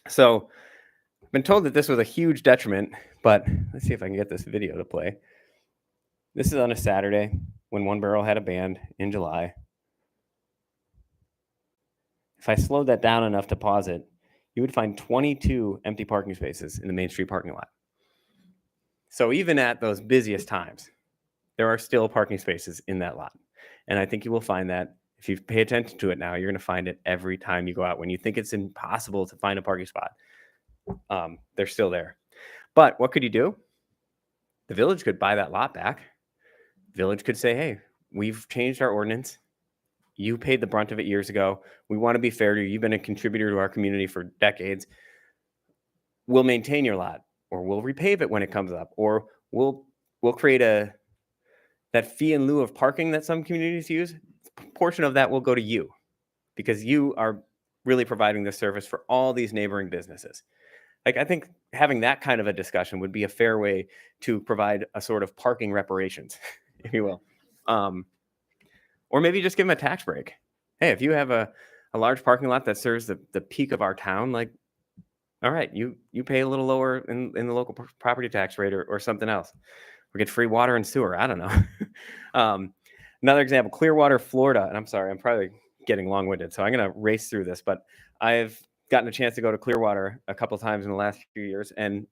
[SPEAKER 13] So I've been told that this was a huge detriment, but let's see if I can get this video to play. This is on a Saturday when One Barrel had a band in July. If I slowed that down enough to pause it, you would find 22 empty parking spaces in the Main Street parking lot. So even at those busiest times, there are still parking spaces in that lot. And I think you will find that if you pay attention to it now, you're going to find it every time you go out. When you think it's impossible to find a parking spot, they're still there. But what could you do? The village could buy that lot back. The village could say, hey, we've changed our ordinance. You paid the brunt of it years ago. We want to be fair to you. You've been a contributor to our community for decades. We'll maintain your lot, or we'll repave it when it comes up, or we'll create that fee in lieu of parking that some communities use. A portion of that will go to you because you are really providing this service for all these neighboring businesses. Like, I think having that kind of a discussion would be a fair way to provide a sort of parking reparations, if you will. Or maybe just give them a tax break. Hey, if you have a large parking lot that serves the peak of our town, like, all right, you pay a little lower in the local property tax rate or something else, or get free water and sewer. I don't know. Another example, Clearwater, Florida. And I'm sorry, I'm probably getting long-winded, so I'm going to race through this. But I've gotten a chance to go to Clearwater a couple times in the last few years. And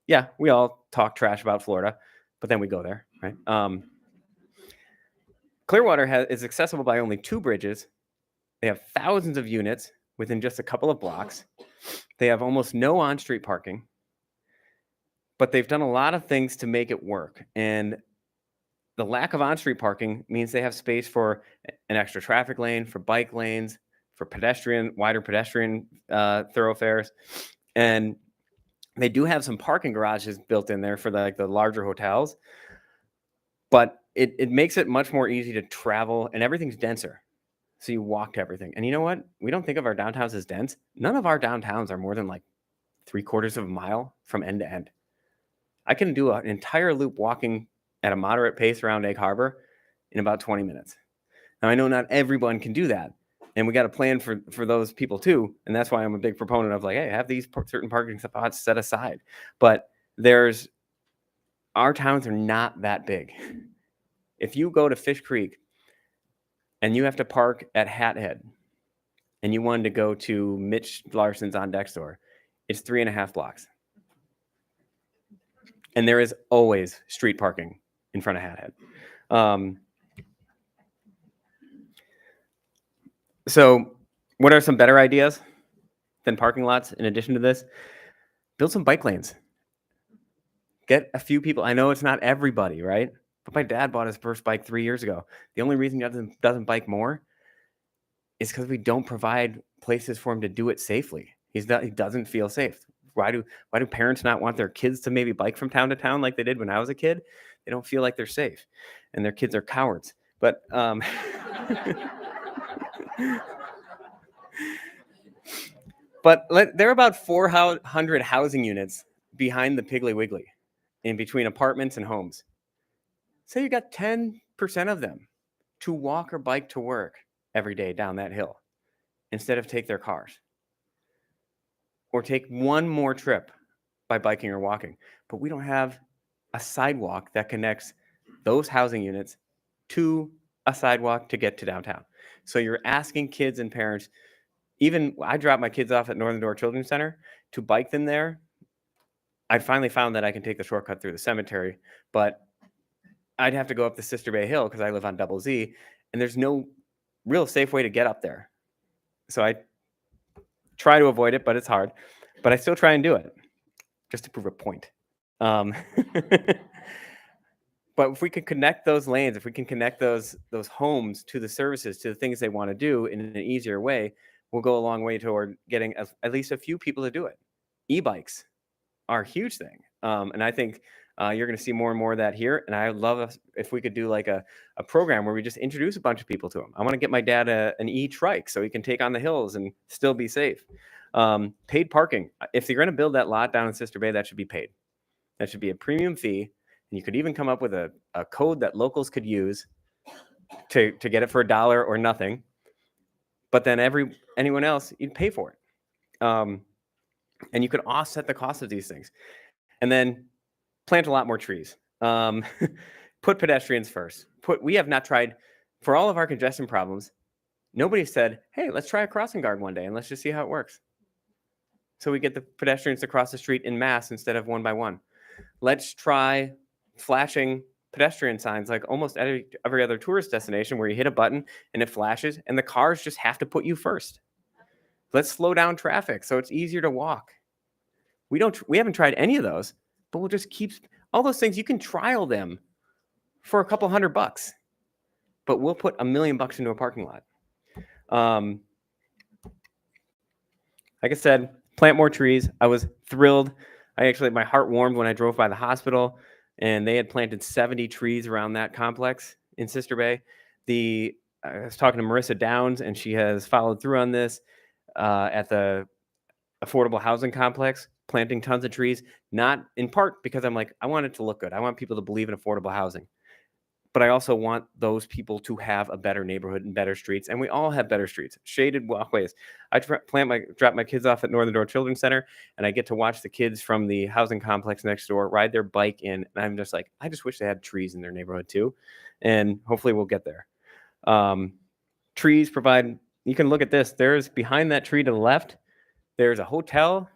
[SPEAKER 13] yeah, we all talk trash about Florida, but then we go there, right? Clearwater is accessible by only 2 bridges. They have thousands of units within just a couple of blocks. They have almost no on-street parking, but they've done a lot of things to make it work. And the lack of on-street parking means they have space for an extra traffic lane, for bike lanes, for wider pedestrian thoroughfares. And they do have some parking garages built in there for the larger hotels, but it makes it much more easy to travel, and everything's denser. So you walk to everything. And you know what? We don't think of our downtowns as dense. None of our downtowns are more than like 3/4 of a mile from end to end. I can do an entire loop walking at a moderate pace around Egg Harbor in about 20 minutes. Now, I know not everyone can do that, and we got to plan for those people too. And that's why I'm a big proponent of like, hey, have these certain parking spots set aside. But our towns are not that big. If you go to Fish Creek and you have to park at Hat Head and you wanted to go to Mitch Larson's on Dexter, it's 3.5 blocks. And there is always street parking in front of Hat Head. So what are some better ideas than parking lots in addition to this? Build some bike lanes. Get a few people. I know it's not everybody, right? But my dad bought his first bike 3 years ago. The only reason he doesn't bike more is because we don't provide places for him to do it safely. He doesn't feel safe. Why do parents not want their kids to maybe bike from town to town like they did when I was a kid? They don't feel like they're safe, and their kids are cowards. But there are about 400 housing units behind the Piggly Wiggly, in between apartments and homes. So you got 10% of them to walk or bike to work every day down that hill instead of take their cars, or take one more trip by biking or walking. But we don't have a sidewalk that connects those housing units to a sidewalk to get to downtown. So you're asking kids and parents, even I drop my kids off at Northern Door Children's Center, to bike them there. I finally found that I can take the shortcut through the cemetery, but I'd have to go up the Sister Bay Hill because I live on Double Z, and there's no real safe way to get up there. So I try to avoid it, but it's hard. But I still try and do it just to prove a point. But if we can connect those lanes, if we can connect those homes to the services, to the things they want to do in an easier way, we'll go a long way toward getting at least a few people to do it. E-bikes are a huge thing. And I think you're going to see more and more of that here. And I would love if we could do like a program where we just introduce a bunch of people to them. I want to get my dad an e-trike so he can take on the hills and still be safe. Paid parking. If you're going to build that lot down in Sister Bay, that should be paid. That should be a premium fee. And you could even come up with a code that locals could use to get it for $1 or nothing. But then anyone else, you'd pay for it. And you could offset the cost of these things. And then plant a lot more trees. Put pedestrians first. We have not tried, for all of our congestion problems, nobody said, hey, let's try a crossing guard one day and let's just see how it works. So we get the pedestrians to cross the street in mass instead of one by one. Let's try flashing pedestrian signs like almost every other tourist destination where you hit a button and it flashes and the cars just have to put you first. Let's slow down traffic so it's easier to walk. We haven't tried any of those, but we'll just keep all those things. You can trial them for a couple $100, but we'll put $1 million into a parking lot. Like I said, plant more trees. I was thrilled. My heart warmed when I drove by the hospital and they had planted 70 trees around that complex in Sister Bay. I was talking to Marissa Downs and she has followed through on this at the affordable housing complex, planting tons of trees, not in part because I'm like, I want it to look good. I want people to believe in affordable housing. But I also want those people to have a better neighborhood and better streets. And we all have better streets, shaded walkways. I drop my kids off at Northern Door Children's Center, and I get to watch the kids from the housing complex next door ride their bike in. And I'm just like, I just wish they had trees in their neighborhood too. And hopefully we'll get there. Trees provide, you can look at this. There's behind that tree to the left, there's a hotel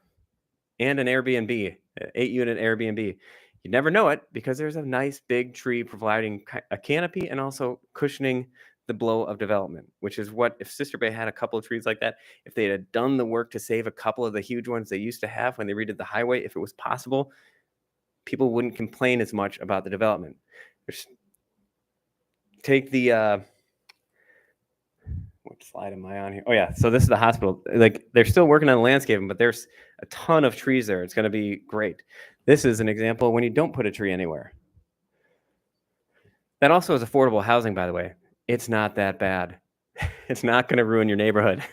[SPEAKER 13] and an Airbnb, an 8-unit Airbnb. You never know it because there's a nice big tree providing a canopy and also cushioning the blow of development, which is what, if Sister Bay had a couple of trees like that, if they had done the work to save a couple of the huge ones they used to have when they redid the highway, if it was possible, people wouldn't complain as much about the development. Take the, what slide am I on here? Oh yeah, so this is the hospital. Like they're still working on the landscaping, but there's a ton of trees there. It's going to be great. This is an example when you don't put a tree anywhere. That also is affordable housing, by the way. It's not that bad. It's not going to ruin your neighborhood.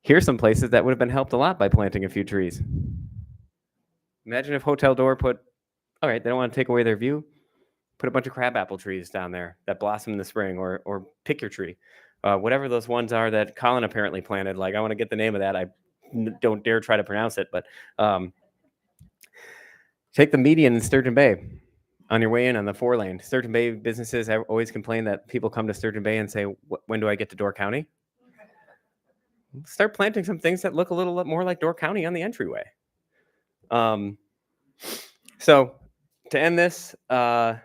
[SPEAKER 13] Here's some places that would have been helped a lot by planting a few trees. Imagine if Hotel Door all right, they don't want to take away their view. Put a bunch of crabapple trees down there that blossom in the spring, or pick your tree. Whatever those ones are that Colin apparently planted. Like, I want to get the name of that. I don't dare try to pronounce it, but take the median in Sturgeon Bay on your way in on the 4-lane. Sturgeon Bay businesses have always complained that people come to Sturgeon Bay and say, when do I get to Door County? Start planting some things that look a little more like Door County on the entryway. So to end this, I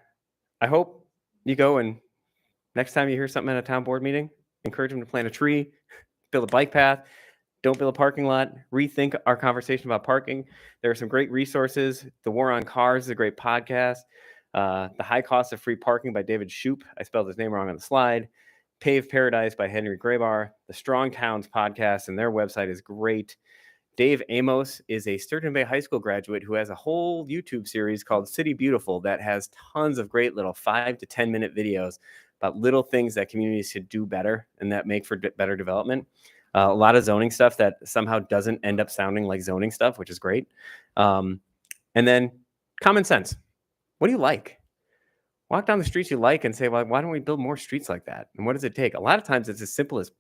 [SPEAKER 13] hope you go and next time you hear something at a town board meeting, encourage them to plant a tree, build a bike path, don't build a parking lot, rethink our conversation about parking. There are some great resources. The War on Cars is a great podcast. The High Cost of Free Parking by David Shoup. I spelled his name wrong on the slide. Paved Paradise by Henry Graybar. The Strong Towns podcast and their website is great. Dave Amos is a Sturgeon Bay High School graduate who has a whole YouTube series called City Beautiful that has tons of great little 5 to 10 minute videos about little things that communities should do better and that make for better development. A lot of zoning stuff that somehow doesn't end up sounding like zoning stuff, which is great. And then common sense. What do you like? Walk down the streets you like and say, well, why don't we build more streets like that? And what does it take? A lot of times it's as simple as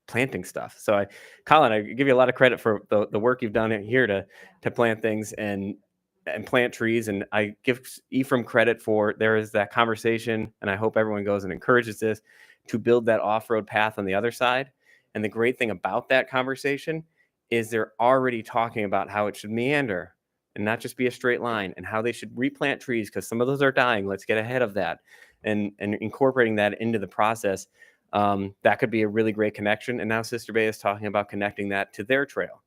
[SPEAKER 13] planting stuff. So Colin, I give you a lot of credit for the work you've done here to plant things and plant trees. And I give Ephraim credit for, there is that conversation, and I hope everyone goes and encourages this, to build that off-road path on the other side. And the great thing about that conversation is they're already talking about how it should meander and not just be a straight line, and how they should replant trees because some of those are dying. Let's get ahead of that, and incorporating that into the process. That could be a really great connection. And now Sister Bay is talking about connecting that to their trail.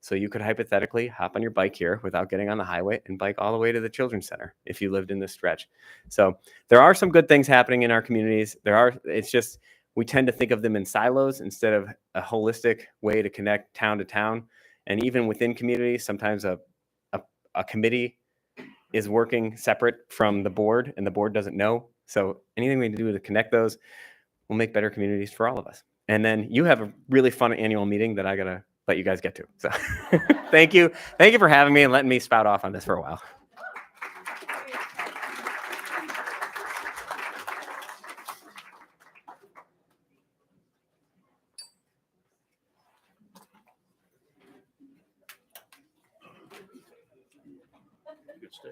[SPEAKER 13] So you could hypothetically hop on your bike here without getting on the highway and bike all the way to the children's center if you lived in this stretch. So there are some good things happening in our communities. It's just, we tend to think of them in silos instead of a holistic way to connect town to town. And even within communities, sometimes a committee is working separate from the board and the board doesn't know. So anything we can do to connect those will make better communities for all of us. And then you have a really fun annual meeting that I gotta let you guys get to. So thank you. Thank you for having me and letting me spout off on this for a while.
[SPEAKER 1] You could stay.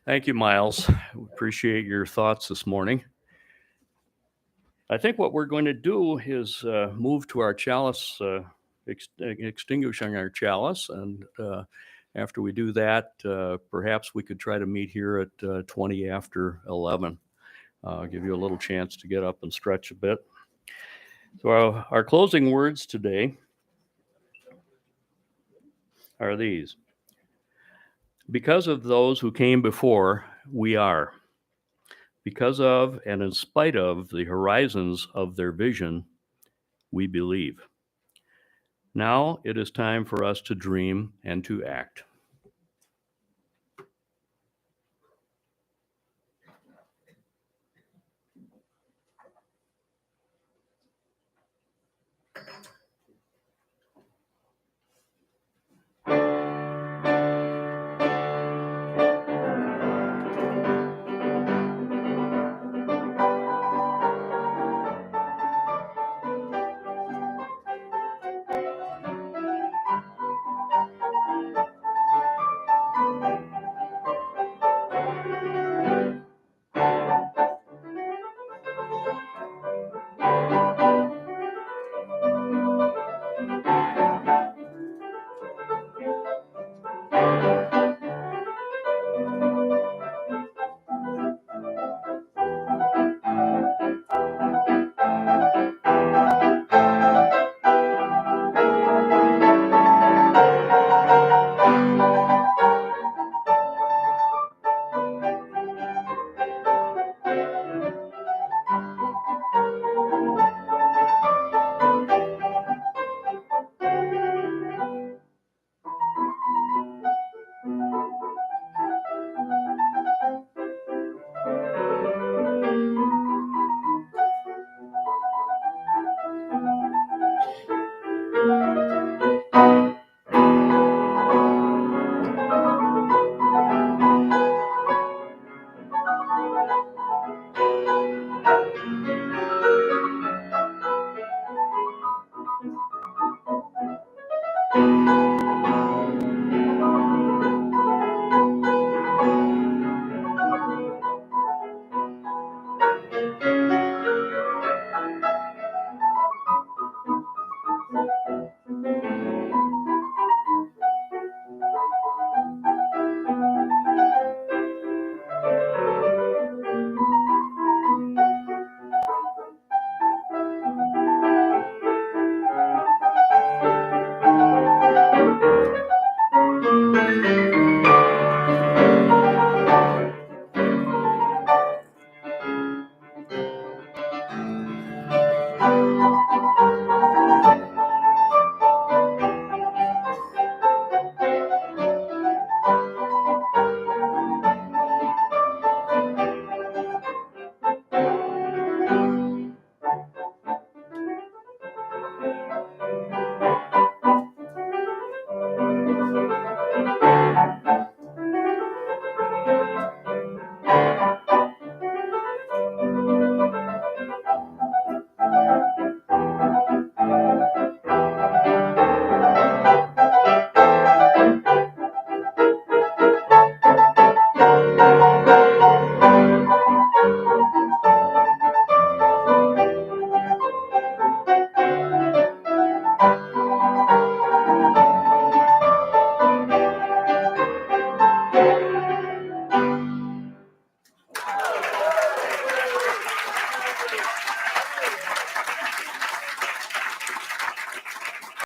[SPEAKER 1] Thank you, Miles. We appreciate your thoughts this morning. I think what we're going to do is move to our chalice, extinguishing our chalice. And after we do that, perhaps we could try to meet here at 20 after 11. Give you a little chance to get up and stretch a bit. So our closing words today are these. Because of those who came before, we are. Because of and in spite of the horizons of their vision, we believe. Now it is time for us to dream and to act.